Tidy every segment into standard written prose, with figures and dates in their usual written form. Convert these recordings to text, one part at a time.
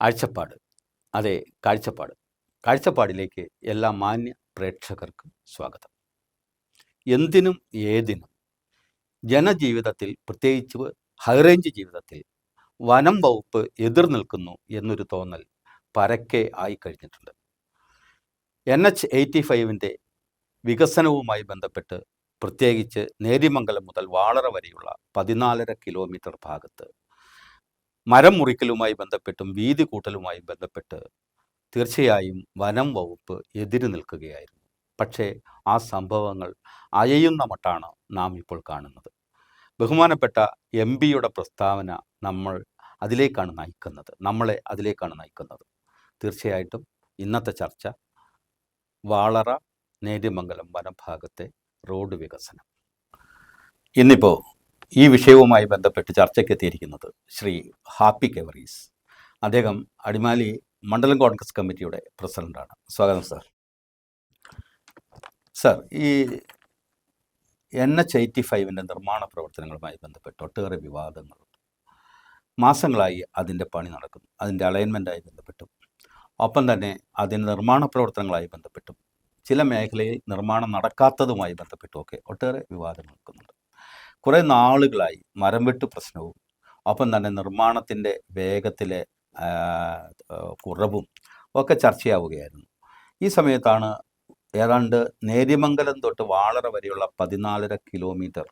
ആഴ്ചപ്പാട്, അതെ, കാഴ്ചപ്പാട്. കാഴ്ചപ്പാടിലേക്ക് എല്ലാ മാന്യ പ്രേക്ഷകർക്കും സ്വാഗതം. എന്തിനും ഏതിനും ജനജീവിതത്തിൽ, പ്രത്യേകിച്ച് ഹൈറേഞ്ച് ജീവിതത്തിൽ വനം വകുപ്പ് എതിർ നിൽക്കുന്നു എന്നൊരു തോന്നൽ പരക്കെ ആയിക്കഴിഞ്ഞിട്ടുണ്ട്. NH-85 വികസനവുമായി ബന്ധപ്പെട്ട് പ്രത്യേകിച്ച് നേര്യമംഗലം മുതൽ വാളറ വരെയുള്ള 14.5 കിലോമീറ്റർ ഭാഗത്ത് മരം മുറിക്കലുമായി ബന്ധപ്പെട്ടും വീതി കൂട്ടലുമായി ബന്ധപ്പെട്ട് തീർച്ചയായും വനം വകുപ്പ് എതിര് നിൽക്കുകയായിരുന്നു. പക്ഷേ ആ സംഭവങ്ങൾ അയയുന്ന മട്ടാണ് നാം ഇപ്പോൾ കാണുന്നത്. ബഹുമാനപ്പെട്ട MP-യുടെ പ്രസ്താവന നമ്മളെ അതിലേക്കാണ് നയിക്കുന്നത്. തീർച്ചയായിട്ടും ഇന്നത്തെ ചർച്ച വാളറ നേര്യമംഗലം വനഭാഗത്തെ റോഡ് വികസനം. ഇന്നിപ്പോൾ ഈ വിഷയവുമായി ബന്ധപ്പെട്ട് ചർച്ചയ്ക്കെത്തിയിരിക്കുന്നത് ശ്രീ ഹാപ്പി കെവറീസ്. അദ്ദേഹം അടിമാലി മണ്ഡലം കോൺഗ്രസ് കമ്മിറ്റിയുടെ പ്രസിഡൻ്റാണ്. സ്വാഗതം സാർ. സാർ, ഈ NH-85 നിർമ്മാണ പ്രവർത്തനങ്ങളുമായി ബന്ധപ്പെട്ട് ഒട്ടേറെ വിവാദങ്ങളുണ്ട്. മാസങ്ങളായി അതിൻ്റെ പണി നടക്കുന്നു. അതിൻ്റെ അലൈൻമെൻറ്റായി ബന്ധപ്പെട്ടും ഒപ്പം തന്നെ അതിൻ്റെ നിർമ്മാണ പ്രവർത്തനങ്ങളായി ബന്ധപ്പെട്ടും ചില മേഖലയിൽ നിർമ്മാണം നടക്കാത്തതുമായി ബന്ധപ്പെട്ടുമൊക്കെ ഒട്ടേറെ വിവാദങ്ങൾ നിൽക്കുന്നുണ്ട്. കുറേ നാളുകളായി മരം വെട്ട് പ്രശ്നവും ഒപ്പം തന്നെ നിർമ്മാണത്തിൻ്റെ വേഗത്തിലെ കുറവും ഒക്കെ ചർച്ചയാവുകയായിരുന്നു. ഈ സമയത്താണ് ഏതാണ്ട് നേര്യമംഗലം തൊട്ട് വാളറ വരെയുള്ള 14.5 കിലോമീറ്റർ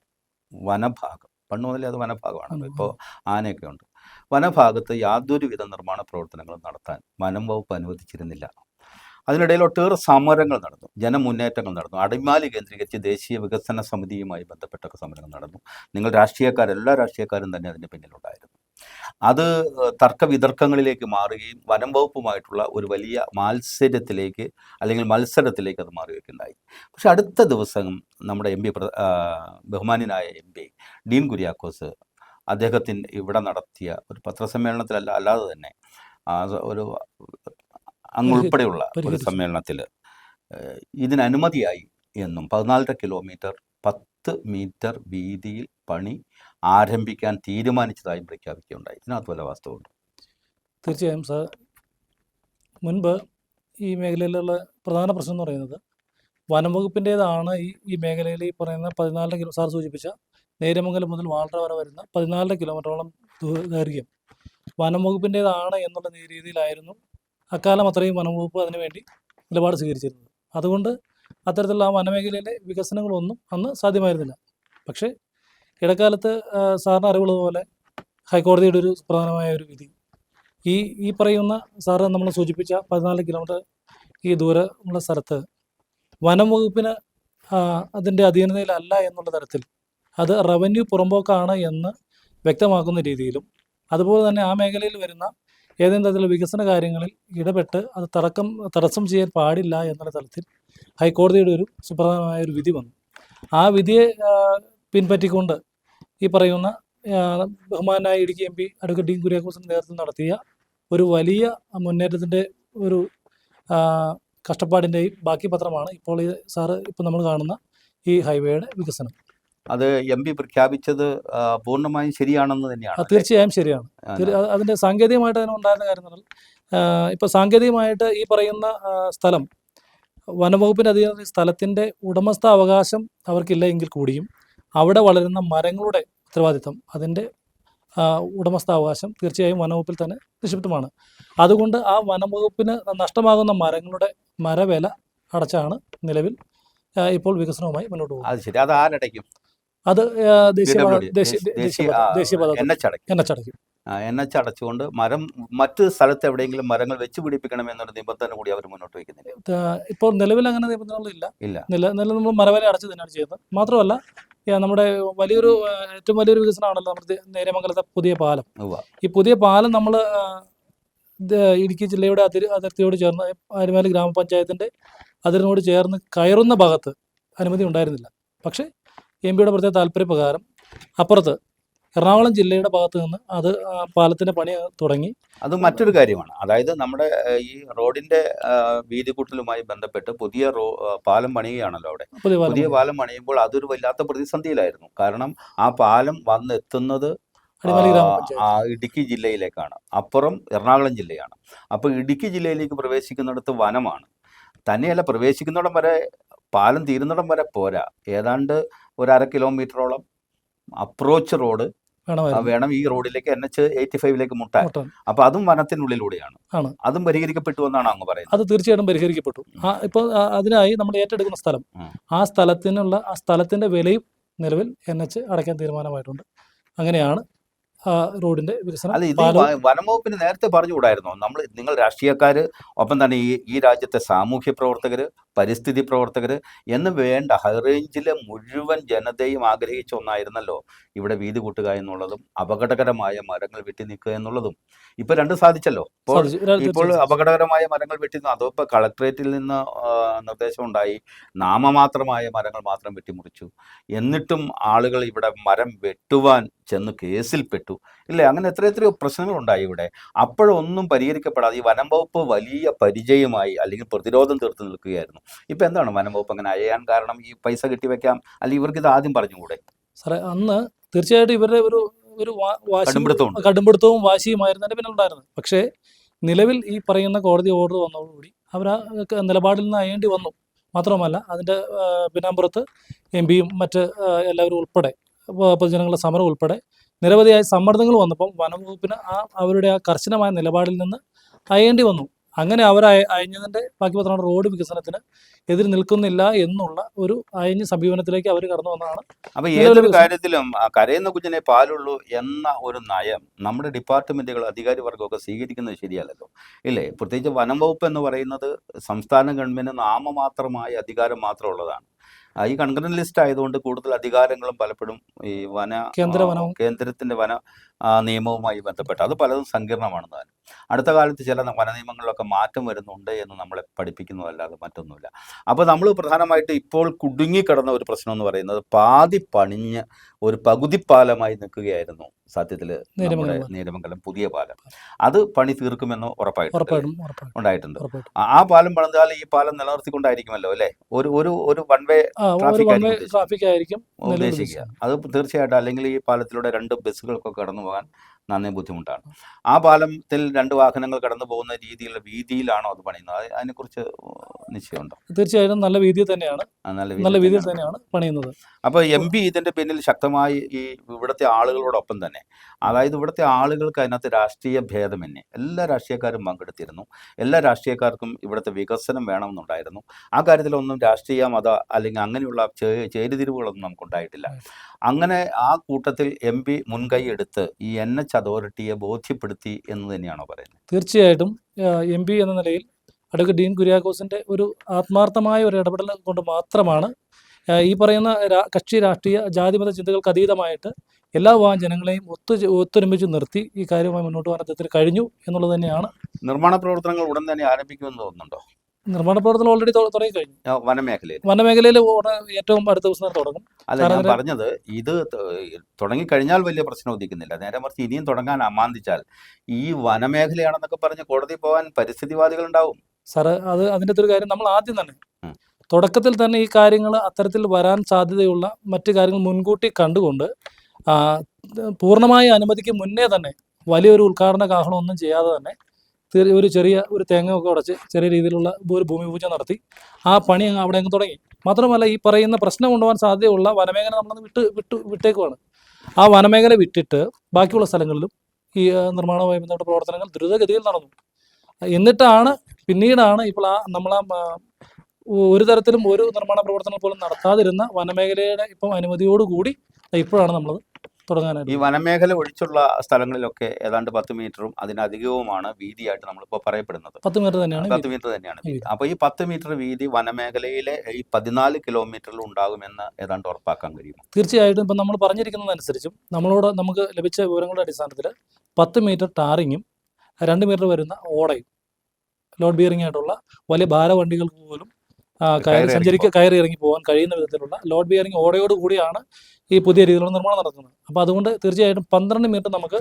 വനഭാഗം, പണ്ട് മുതലേ അത് വനഭാഗമാണല്ലോ, ഇപ്പോൾ ആനയൊക്കെ ഉണ്ട്, വനഭാഗത്ത് യാതൊരുവിധ നിർമ്മാണ പ്രവർത്തനങ്ങളും നടത്താൻ വനം വകുപ്പ് അനുവദിച്ചിരുന്നില്ല. അതിനിടയിൽ ഒട്ടേറെ സമരങ്ങൾ നടന്നു, ജനമുന്നേറ്റങ്ങൾ നടന്നു. അടിമാലി കേന്ദ്രീകരിച്ച് ദേശീയ വികസന സമിതിയുമായി ബന്ധപ്പെട്ടൊക്കെ സമരങ്ങൾ നടന്നു. എല്ലാ രാഷ്ട്രീയക്കാരും തന്നെ അതിന് പിന്നിലുണ്ടായിരുന്നു. അത് തർക്കവിതർക്കങ്ങളിലേക്ക് മാറുകയും വനം വകുപ്പുമായിട്ടുള്ള ഒരു വലിയ മത്സരത്തിലേക്ക് അത് മാറുകയൊക്കെ ഉണ്ടായി. പക്ഷെ അടുത്ത ദിവസം നമ്മുടെ ബഹുമാന്യനായ MP ഡീൻ കുര്യാക്കോസ് അദ്ദേഹത്തിന് ഇവിടെ നടത്തിയ ഒരു പത്രസമ്മേളനത്തിലല്ല, അല്ലാതെ തന്നെ ഒരു അങ്ങുൾപ്പെടെയുള്ള ഒരു സമ്മേളനത്തിൽ ഇതിന് അനുമതിയായി എന്നും 14.5 കിലോമീറ്റർ 10 മീറ്റർ വീതിയിൽ പണി ആരംഭിക്കാൻ തീരുമാനിച്ചതായും പ്രഖ്യാപിക്കുകയുണ്ടായി. ഇതിനകത്ത് വല്ല വാസ്തവമുണ്ട്? തീർച്ചയായും സാർ, മുൻപ് ഈ മേഖലയിലുള്ള പ്രധാന പ്രശ്നം എന്ന് പറയുന്നത് വനം വകുപ്പിൻ്റേതാണ് ഈ മേഖലയിൽ ഈ പറയുന്ന 14 സാർ സൂചിപ്പിച്ച നേര്യമംഗലം മുതൽ വാളറ വരെ വരുന്ന 14 കിലോമീറ്ററോളം ദൈർഘ്യം വനം വകുപ്പിൻ്റേതാണ് എന്നുള്ള രീതിയിലായിരുന്നു അക്കാലം അത്രയും വനം വകുപ്പ് അതിനുവേണ്ടി നിലപാട് സ്വീകരിച്ചിരുന്നത്. അതുകൊണ്ട് അത്തരത്തിലുള്ള ആ വനമേഖലയിലെ വികസനങ്ങളൊന്നും അന്ന് സാധ്യമായിരുന്നില്ല. പക്ഷേ ഇടക്കാലത്ത് സാറിന് അറിവുള്ളതുപോലെ ഹൈക്കോടതിയുടെ ഒരു പ്രധാനമായ ഒരു വിധി ഈ പറയുന്ന സാറ് നമ്മൾ സൂചിപ്പിച്ച 14 കിലോമീറ്റർ ഈ ദൂരമുള്ള സ്ഥലത്ത് വനം വകുപ്പിന് അതിൻ്റെ അധീനതയിലല്ല എന്നുള്ള തരത്തിൽ അത് റവന്യൂ പുറമ്പോക്കാണ് എന്ന് വ്യക്തമാക്കുന്ന രീതിയിലും, അതുപോലെ തന്നെ ആ മേഖലയിൽ വരുന്ന ഏതെങ്കിലും തരത്തിലുള്ള വികസന കാര്യങ്ങളിൽ ഇടപെട്ട് അത് തടസ്സം ചെയ്യാൻ പാടില്ല എന്നുള്ള തലത്തിൽ ഹൈക്കോടതിയുടെ ഒരു സുപ്രധാനമായ ഒരു വിധി വന്നു. ആ വിധിയെ പിൻപറ്റിക്കൊണ്ട് ഈ പറയുന്ന ബഹുമാനായ ഇടുക്കി MP അഡ്വക്കേറ്റ് ഡീൻ കുര്യാക്കോസിൻ്റെ നേതൃത്വം നടത്തിയ ഒരു വലിയ മുന്നേറ്റത്തിൻ്റെ ഒരു കഷ്ടപ്പാടിൻ്റെയും ബാക്കി പത്രമാണ് ഇപ്പോൾ നമ്മൾ കാണുന്ന ഈ ഹൈവേയുടെ വികസനം. അത് MP പ്രഖ്യാപിച്ചത് പൂർണ്ണമായും ശരിയാണെന്ന് തന്നെയാണ്? തീർച്ചയായും ശരിയാണ്. അതിൻ്റെ സാങ്കേതികമായിട്ട് അതിനുണ്ടായിരുന്ന കാര്യങ്ങൾ ഇപ്പോൾ സാങ്കേതികമായിട്ട് ഈ പറയുന്ന സ്ഥലം വനംവകുപ്പിൻ്റെ അധീനതയിൽ സ്ഥലത്തിൻ്റെ ഉടമസ്ഥാവകാശം അവർക്കില്ല എങ്കിൽ കൂടിയും അവിടെ വളരുന്ന മരങ്ങളുടെ ഉത്തരവാദിത്തം, അതിൻ്റെ ഉടമസ്ഥാവകാശം തീർച്ചയായും വനംവകുപ്പിൽ തന്നെ നിക്ഷിപ്തമാണ്. അതുകൊണ്ട് ആ വനംവകുപ്പിന് നഷ്ടമാകുന്ന മരങ്ങളുടെ മരവില അടച്ചാണ് നിലവിൽ ഇപ്പോൾ വികസനവുമായി മുന്നോട്ട് പോകുന്നത്. അത് ശരി. അത് ആരടയ്ക്കും? അത് ദേശീയപാത NH അടച്ചുകൊണ്ട് മരം മറ്റ് സ്ഥലത്ത് എവിടെയെങ്കിലും മരങ്ങൾ വെച്ച് പിടിപ്പിക്കണമെന്നൊരു നിബന്ധന കൂടി അവർ മുന്നോട്ട് വയ്ക്കുന്നില്ല. ഇപ്പോൾ നിലവിൽ അങ്ങനെ നിബന്ധനകളില്ല. നിലവിൽ നമ്മൾ മരവില അടച്ചു തന്നെയാണ് ചെയ്യുന്നത്. മാത്രമല്ല നമ്മുടെ ഏറ്റവും വലിയൊരു വികസനമാണല്ലോ നമ്മുടെ നേര്യമംഗലത്തെ പുതിയ പാലം. ഈ പുതിയ പാലം നമ്മൾ ഇടുക്കി ജില്ലയുടെ അതിർത്തിയോട് ചേർന്ന് അടിമാലി ഗ്രാമപഞ്ചായത്തിൻ്റെ അതിരിനോട് ചേർന്ന് കയറുന്ന ഭാഗത്ത് അനുമതി ഉണ്ടായിരുന്നില്ല. പക്ഷേ MP-യുടെ പ്രത്യേക താല്പര്യപ്രകാരം അപ്പുറത്ത് എറണാകുളം ജില്ലയുടെ ഭാഗത്ത് നിന്ന് അത് പാലത്തിൻ്റെ പണി തുടങ്ങി. അത് മറ്റൊരു കാര്യമാണ്. അതായത് നമ്മുടെ ഈ റോഡിൻ്റെ വീതി കൂട്ടലുമായി ബന്ധപ്പെട്ട് പുതിയ പാലം പണിയുകയാണല്ലോ. അവിടെ പുതിയ പാലം പണിയുമ്പോൾ അതൊരു വല്ലാത്ത പ്രതിസന്ധിയിലായിരുന്നു. കാരണം ആ പാലം വന്നെത്തുന്നത് അടിമാലി ഗ്രാമപഞ്ചായത്ത്. ഇടുക്കി ജില്ലയിലേക്കാണ്, അപ്പുറം എറണാകുളം ജില്ലയാണ്. അപ്പോൾ ഇടുക്കി ജില്ലയിലേക്ക് പ്രവേശിക്കുന്നിടത്ത് വനമാണ്. തന്നെയല്ല, പ്രവേശിക്കുന്നിടം വരെ പാലം തീരുന്നിടം വരെ പോരാ, ഏതാണ്ട് ഒരു 1/2 കിലോമീറ്ററോളം അപ്രോച്ച് റോഡ് വേണം ഈ റോഡിലേക്ക് NH85 മുട്ടാൻ. അപ്പോൾ അതും വനത്തിനുള്ളിലൂടെയാണ്. അതും പരിഹരിക്കപ്പെട്ടു എന്നാണ് അങ്ങ് പറയുന്നത്. അത് തീർച്ചയായിട്ടും പരിഹരിക്കപ്പെട്ടു. ഇപ്പോൾ അതിനായി നമ്മൾ ഏറ്റെടുക്കുന്ന സ്ഥലം, ആ സ്ഥലത്തിന്റെ വിലയും നിലവിൽ NH അടയ്ക്കാൻ തീരുമാനമായിട്ടുണ്ട്. അങ്ങനെയാണ് റോഡിന്റെ വികസനം. അല്ല, ഇത് വനം വകുപ്പിന് നേരത്തെ പറഞ്ഞുകൂടായിരുന്നോ? നിങ്ങൾ രാഷ്ട്രീയക്കാർ, ഒപ്പം തന്നെ ഈ രാജ്യത്തെ സാമൂഹ്യ പ്രവർത്തകർ, പരിസ്ഥിതി പ്രവർത്തകർ എന്ന് വേണ്ട ഹൈറേഞ്ചിലെ മുഴുവൻ ജനതയും ആഗ്രഹിച്ച ഒന്നായിരുന്നല്ലോ ഇവിടെ വീതി കൂട്ടുക എന്നുള്ളതും അപകടകരമായ മരങ്ങൾ വെട്ടി നീക്കുക എന്നുള്ളതും. ഇപ്പൊ രണ്ടും സാധിച്ചല്ലോ. ഇപ്പോൾ അപകടകരമായ മരങ്ങൾ വെട്ടി, അതോ ഇപ്പൊ കളക്ട്രേറ്റിൽ നിന്ന് നിർദ്ദേശം ഉണ്ടായി നാമമാത്രമായ മരങ്ങൾ മാത്രം വെട്ടിമുറിച്ചു. എന്നിട്ടും ആളുകൾ ഇവിടെ മരം വെട്ടുവാൻ ചെന്ന് കേസിൽപ്പെട്ടു ഇല്ലേ? അങ്ങനെ എത്രയോ പ്രശ്നങ്ങളുണ്ടായി ഇവിടെ. അപ്പോഴൊന്നും പരിഹരിക്കപ്പെടാതെ ഈ വനം വകുപ്പ് വലിയ പരിചയമായി അല്ലെങ്കിൽ പ്രതിരോധം തീർത്ത് നിൽക്കുകയായിരുന്നു. ഇപ്പൊ എന്താണ് വനം വകുപ്പ് അങ്ങനെ അയയാൻ കാരണം? ഈ പൈസ കെട്ടിവെക്കാം, അല്ലെങ്കിൽ ഇവർക്ക് ഇത് ആദ്യം പറഞ്ഞുകൂടെ? സാറേ, അന്ന് തീർച്ചയായിട്ടും ഇവരുടെ ഒരു കടുംപിടുത്തവും വാശിയുമായിരുന്നു എൻ്റെ പിന്നിലുണ്ടായിരുന്നത്. പക്ഷേ നിലവിൽ ഈ പറയുന്ന കോടതി ഓർഡർ വന്നതോടുകൂടി അവർ ആ നിലപാടിൽ നിന്ന് അയേണ്ടി വന്നു. മാത്രമല്ല, അതിൻ്റെ പിന്നാമ്പുറത്ത് MP-യും മറ്റ് എല്ലാവരും ഉൾപ്പെടെ, പൊതുജനങ്ങളുടെ സമരം ഉൾപ്പെടെ നിരവധിയായ സമ്മർദ്ദങ്ങൾ വന്നപ്പം വനംവകുപ്പിന് അവരുടെ ആ കർശനമായ നിലപാടിൽ നിന്ന് അയേണ്ടി വന്നു. അങ്ങനെ അവർ അയഞ്ഞതിൻ്റെ ബാക്കി പത്രമാണ് റോഡ് വികസനത്തിന് എതിര് നിൽക്കുന്നില്ല എന്നുള്ള ഒരു അയഞ്ഞ സമീപനത്തിലേക്ക് അവർ കടന്നു വന്നതാണ്. അപ്പോൾ ഏതൊരു കാര്യത്തിലും കരയുന്ന കുഞ്ഞിനെ പാലുള്ളൂ എന്ന ഒരു നയം നമ്മുടെ ഡിപ്പാർട്ട്മെൻറ്റുകൾ, അധികാരി വർഗമൊക്കെ സ്വീകരിക്കുന്നത് ശരിയല്ലല്ലോ, ഇല്ലേ? പ്രത്യേകിച്ച് വനം വകുപ്പ് എന്ന് പറയുന്നത് സംസ്ഥാന ഗവൺമെൻറ് നാമമാത്രമായ അധികാരം മാത്രമുള്ളതാണ്. ഈ കൺകറന്റ് ലിസ്റ്റ് ആയതുകൊണ്ട് കൂടുതൽ അധികാരങ്ങളും പലപ്പോഴും ഈ കേന്ദ്രത്തിൻ്റെ വന നിയമവുമായി ബന്ധപ്പെട്ട് അത് പലതും സങ്കീർണമാണെന്ന് തന്നെ. അടുത്ത കാലത്ത് ചില വന നിയമങ്ങളിലൊക്കെ മാറ്റം വരുന്നുണ്ട് എന്ന് നമ്മളെ പഠിപ്പിക്കുന്നതല്ലാതെ മറ്റൊന്നുമില്ല. അപ്പോൾ നമ്മൾ പ്രധാനമായിട്ട് ഇപ്പോൾ കുടുങ്ങിക്കിടന്ന ഒരു പ്രശ്നം എന്ന് പറയുന്നത് പാതി പണിഞ്ഞ് ഒരു പകുതി പാലമായി നിൽക്കുകയായിരുന്നു സത്യത്തിൽ നമ്മുടെ നേര്യമംഗലം പുതിയ പാലം. അത് പണി തീർക്കുമെന്ന് ഉണ്ടായിട്ടുണ്ട്. ആ പാലം പണിതാൽ ഈ പാലം നിലനിർത്തിക്കൊണ്ടായിരിക്കുമല്ലോ അല്ലേ? ഒരു വൺ വേ ട്രാഫിക് ആയിരിക്കും ഉദ്ദേശിക്കുക. അത് തീർച്ചയായിട്ടും. അല്ലെങ്കിൽ ഈ പാലത്തിലൂടെ 2 ബസ്സുകൾക്കൊക്കെ കടന്നു പോകാൻ നന്നേ ബുദ്ധിമുട്ടാണ്. ആ പാലത്തിൽ 2 വാഹനങ്ങൾ കടന്നു പോകുന്ന രീതിയിലുള്ള വീതിയിലാണോ അത് പണിയുന്നത്? അതിനെക്കുറിച്ച് നിശ്ചയമുണ്ടോ? തീർച്ചയായിട്ടും നല്ല വീതിയിൽ തന്നെയാണ് പണിയുന്നത്. അപ്പോൾ MP ഇതിന്റെ പിന്നിൽ ശക്തമായി ഈ ഇവിടുത്തെ ആളുകളോടൊപ്പം തന്നെ, അതായത് ഇവിടുത്തെ ആളുകൾക്ക് അതിനകത്ത് രാഷ്ട്രീയ ഭേദമന്യേ എല്ലാ രാഷ്ട്രീയക്കാരും പങ്കെടുത്തിരുന്നു. എല്ലാ രാഷ്ട്രീയക്കാർക്കും ഇവിടുത്തെ വികസനം വേണമെന്നുണ്ടായിരുന്നു. ആ കാര്യത്തിലൊന്നും രാഷ്ട്രീയ മത അല്ലെങ്കിൽ അങ്ങനെയുള്ള ചേരിതിരിവുകളൊന്നും നമുക്കുണ്ടായിട്ടില്ല. അങ്ങനെ ആ കൂട്ടത്തിൽ MP മുൻകൈ എടുത്ത് ഈ NH അതോറിറ്റിയെ ബോധ്യപ്പെടുത്തി എന്ന് തന്നെയാണോ പറയുന്നത്? തീർച്ചയായിട്ടും MP എന്ന നിലയിൽ അഡ്വക്കേറ്റ് ഡീൻ കുര്യാക്കോസിൻ്റെ ഒരു ആത്മാർത്ഥമായ ഒരു ഇടപെടൽ കൊണ്ട് മാത്രമാണ് ഈ പറയുന്ന കക്ഷി രാഷ്ട്രീയ ജാതിമത ചിന്തകൾക്ക് അതീതമായിട്ട് എല്ലാ ജനങ്ങളെയും ഒത്തൊരുമിച്ച് നിർത്തി ഈ കാര്യവുമായി മുന്നോട്ട് പോകാൻ അദ്ദേഹത്തിന് കഴിഞ്ഞു എന്നുള്ളത് തന്നെയാണ്. നിർമ്മാണ പ്രവർത്തനങ്ങൾ ഉടൻ തന്നെ ആരംഭിക്കുമെന്ന് തോന്നുന്നുണ്ടോ? നിർമ്മാണ പ്രവർത്തനം ഓൾറെഡി തുടങ്ങി കഴിഞ്ഞു. വനമേഖലയിൽ ഏറ്റവും അടുത്ത ദിവസം തുടങ്ങും. അല്ല, ഞാൻ പറഞ്ഞത് ഇത് തുടങ്ങിക്കഴിഞ്ഞാൽ വലിയ പ്രശ്നം ഉദിക്കുന്നില്ല. നേരെ മറിച്ച് ഇനിയും തുടങ്ങാൻ അമാന്തിച്ചാൽ ഈ വനമേഖലയാണെന്നൊക്കെ പറഞ്ഞ് കോടതി പോകാൻ പരിസ്ഥിതിവാദികൾ ഉണ്ടാവും. സാറ്, അതിൻ്റെ ഒരു കാര്യം നമ്മൾ ആദ്യം തന്നെ തുടക്കത്തിൽ തന്നെ ഈ കാര്യങ്ങൾ അത്തരത്തിൽ വരാൻ സാധ്യതയുള്ള മറ്റു കാര്യങ്ങൾ മുൻകൂട്ടി കണ്ടുകൊണ്ട് പൂർണ്ണമായ അനുമതിക്ക് മുന്നേ തന്നെ വലിയൊരു ഉദ്ഘാടന കാഹളമൊന്നും ചെയ്യാതെ തന്നെ ഒരു തേങ്ങയൊക്കെ ഉടച്ച് ചെറിയ രീതിയിലുള്ള ഒരു ഭൂമി പൂജ നടത്തി ആ പണി അവിടെ അങ്ങ് തുടങ്ങി. മാത്രമല്ല, ഈ പറയുന്ന പ്രശ്നം കൊണ്ടുപോകാൻ സാധ്യതയുള്ള വനമേഖല നമ്മളൊന്ന് വിട്ടേക്കുവാണ്. ആ വനമേഖല വിട്ടിട്ട് ബാക്കിയുള്ള സ്ഥലങ്ങളിലും ഈ നിർമ്മാണവുമായി ബന്ധപ്പെട്ട പ്രവർത്തനങ്ങൾ ദ്രുതഗതിയിൽ നടന്നു. പിന്നീടാണ് ഇപ്പോൾ ഒരു തരത്തിലും ഒരു നിർമ്മാണ പ്രവർത്തനം പോലും നടത്താതിരുന്ന വനമേഖലയുടെ ഇപ്പം അനുമതിയോടുകൂടി ഇപ്പോഴാണ് നമ്മൾ തുടങ്ങാനായിട്ട്. ഈ വനമേഖല ഒഴിച്ചുള്ള സ്ഥലങ്ങളിലൊക്കെ ഏതാണ്ട് 10 മീറ്ററും അതിനധികവുമാണ് വീതിയായിട്ട് നമ്മളിപ്പോൾ പറയപ്പെടുന്നത്. 10 മീറ്റർ തന്നെയാണ് വീതി. അപ്പോൾ ഈ 10 മീറ്റർ വീതി വനമേഖലയിലെ ഈ 14 കിലോമീറ്ററിൽ ഉണ്ടാകുമെന്ന് ഏതാണ്ട് ഉറപ്പാക്കാൻ കഴിയും? തീർച്ചയായിട്ടും. ഇപ്പം നമ്മൾ പറഞ്ഞിരിക്കുന്നതനുസരിച്ചും നമുക്ക് ലഭിച്ച വിവരങ്ങളുടെ അടിസ്ഥാനത്തിൽ 10 മീറ്റർ ടാറിങ്ങും 2 മീറ്റർ വരുന്ന ഓടയും ലോഡ് ബിയറിംഗ് ആയിട്ടുള്ള വലിയ ഭാരവണ്ടികൾക്ക് പോലും കയറി ഇറങ്ങി പോകാൻ കഴിയുന്ന വിധത്തിലുള്ള ലോഡ് ബിയറിംഗ് ഓടയോട് കൂടിയാണ് ഈ പുതിയ രീതിയിലുള്ള നിർമ്മാണം നടത്തുന്നത്. അപ്പോൾ അതുകൊണ്ട് തീർച്ചയായിട്ടും 12 മീറ്റർ നമുക്ക്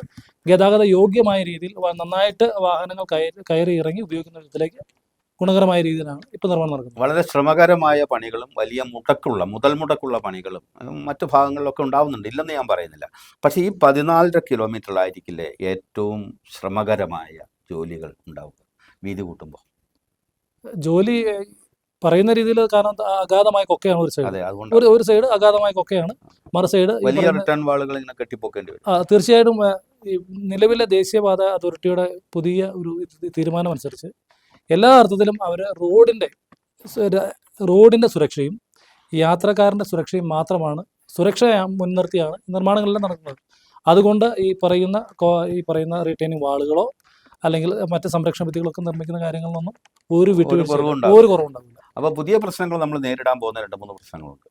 ഗതാഗത യോഗ്യമായ രീതിയിൽ നന്നായിട്ട് വാഹനങ്ങൾ കയറി ഇറങ്ങി ഉപയോഗിക്കുന്ന വിധത്തിലേക്ക് ഗുണകരമായ രീതിയിലാണ് ഇപ്പോൾ നിർമ്മാണം നടക്കുന്നത്. വളരെ ശ്രമകരമായ പണികളും വലിയ മുതൽ മുടക്കുള്ള പണികളും മറ്റു ഭാഗങ്ങളിലൊക്കെ ഉണ്ടാവുന്നുണ്ട്, ഇല്ലെന്ന് ഞാൻ പറയുന്നില്ല. പക്ഷേ ഈ 14.5 കിലോമീറ്ററിലായിരിക്കില്ലേ ഏറ്റവും ശ്രമകരമായ ജോലികൾ ഉണ്ടാവുക വീതി കൂട്ടുമ്പോൾ? ജോലി പറയുന്ന രീതിയിൽ കാരണം അഗാധമായ കൊക്കയാണ് ഒരു സൈഡ്. അതെ, അതുകൊണ്ട് ഒരു സൈഡ് അഗാധമായ കൊക്കയാണ്, മറു സൈഡ് വലിയ റിട്ടേൺ വാളുകൾ ഇങ്ങനെ കെട്ടിപ്പോക്കേണ്ടി വരും. തീർച്ചയായിട്ടും ഈ നിലവിലെ ദേശീയപാത അതോറിറ്റിയുടെ പുതിയ ഒരു തീരുമാനം അനുസരിച്ച് എല്ലാ അർത്ഥത്തിലും അവർ റോഡിൻ്റെ സുരക്ഷയും യാത്രക്കാരൻ്റെ സുരക്ഷയും മാത്രമാണ്, സുരക്ഷ മുൻനിർത്തിയാണ് നിർമ്മാണങ്ങളെല്ലാം നടക്കുന്നത്. അതുകൊണ്ട് ഈ പറയുന്ന റിട്ടേണിംഗ് വാളുകളോ അല്ലെങ്കിൽ മറ്റ് സംരക്ഷണ ഭിത്തികളൊക്കെ നിർമ്മിക്കുന്ന കാര്യങ്ങളിലൊന്നും ഒരു കുറവുണ്ടാവില്ല. അപ്പോൾ പുതിയ പ്രശ്നങ്ങൾ നമ്മൾ നേരിടാൻ പോകുന്ന 2-3 പ്രശ്നങ്ങളുണ്ട്.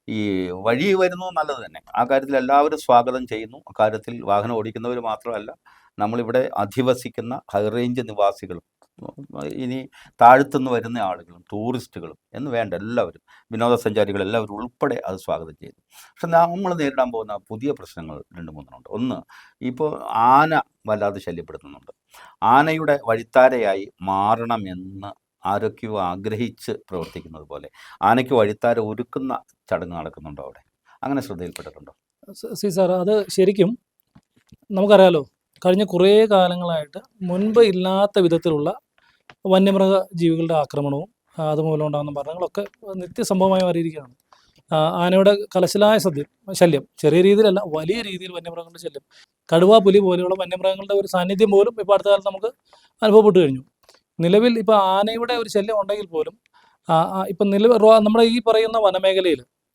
ഈ വഴി വരുന്നത് നല്ലത് തന്നെ, ആ കാര്യത്തിൽ എല്ലാവരും സ്വാഗതം ചെയ്യുന്നു. അക്കാര്യത്തിൽ വാഹനം ഓടിക്കുന്നവർ മാത്രമല്ല, നമ്മളിവിടെ അധിവസിക്കുന്ന ഹൈറേഞ്ച് നിവാസികളും ഇനി താഴത്തുനിന്ന് വരുന്ന ആളുകളും ടൂറിസ്റ്റുകളും എന്ന് വേണ്ട എല്ലാവരും, വിനോദസഞ്ചാരികൾ എല്ലാവരും ഉൾപ്പെടെ അത് സ്വാഗതം ചെയ്യുന്നു. പക്ഷെ നമ്മൾ നേരിടാൻ പോകുന്ന പുതിയ പ്രശ്നങ്ങൾ 2-3 ഒന്ന്, ഇപ്പോൾ ആന വല്ലാതെ ശല്യപ്പെടുത്തുന്നുണ്ട്. ആനയുടെ വഴിത്താരയായി മാറണമെന്ന് ആരൊക്കെയോ ആഗ്രഹിച്ച് പ്രവർത്തിക്കുന്നത് പോലെ ആനയ്ക്ക് വഴിത്താര ഒരുക്കുന്ന ചടങ്ങ് നടക്കുന്നുണ്ടോ അവിടെ? അങ്ങനെ ശ്രദ്ധയിൽപ്പെട്ടിട്ടുണ്ടോ? സാർ, അത് ശരിക്കും നമുക്കറിയാലോ, കഴിഞ്ഞ കുറേ കാലങ്ങളായിട്ട് മുൻപ് ഇല്ലാത്ത വിധത്തിലുള്ള വന്യമൃഗ ജീവികളുടെ ആക്രമണവും അതുമൂലം ഉണ്ടാകുന്ന മരണങ്ങളൊക്കെ നിത്യസംഭവമായി മാറിയിരിക്കുകയാണ്. ആനയുടെ കലശലായ ശല്യം, ചെറിയ രീതിയിലല്ല വലിയ രീതിയിൽ വന്യമൃഗങ്ങളുടെ ശല്യം, കടുവ, പുലി പോലെയുള്ള വന്യമൃഗങ്ങളുടെ ഒരു സാന്നിധ്യം പോലും ഇപ്പോൾ അടുത്ത കാലത്ത് നമുക്ക് അനുഭവപ്പെട്ടു കഴിഞ്ഞു. നിലവിൽ ഇപ്പോൾ ആനയുടെ ഒരു ശല്യം ഉണ്ടെങ്കിൽ പോലും ഇപ്പം നമ്മുടെ ഈ പറയുന്ന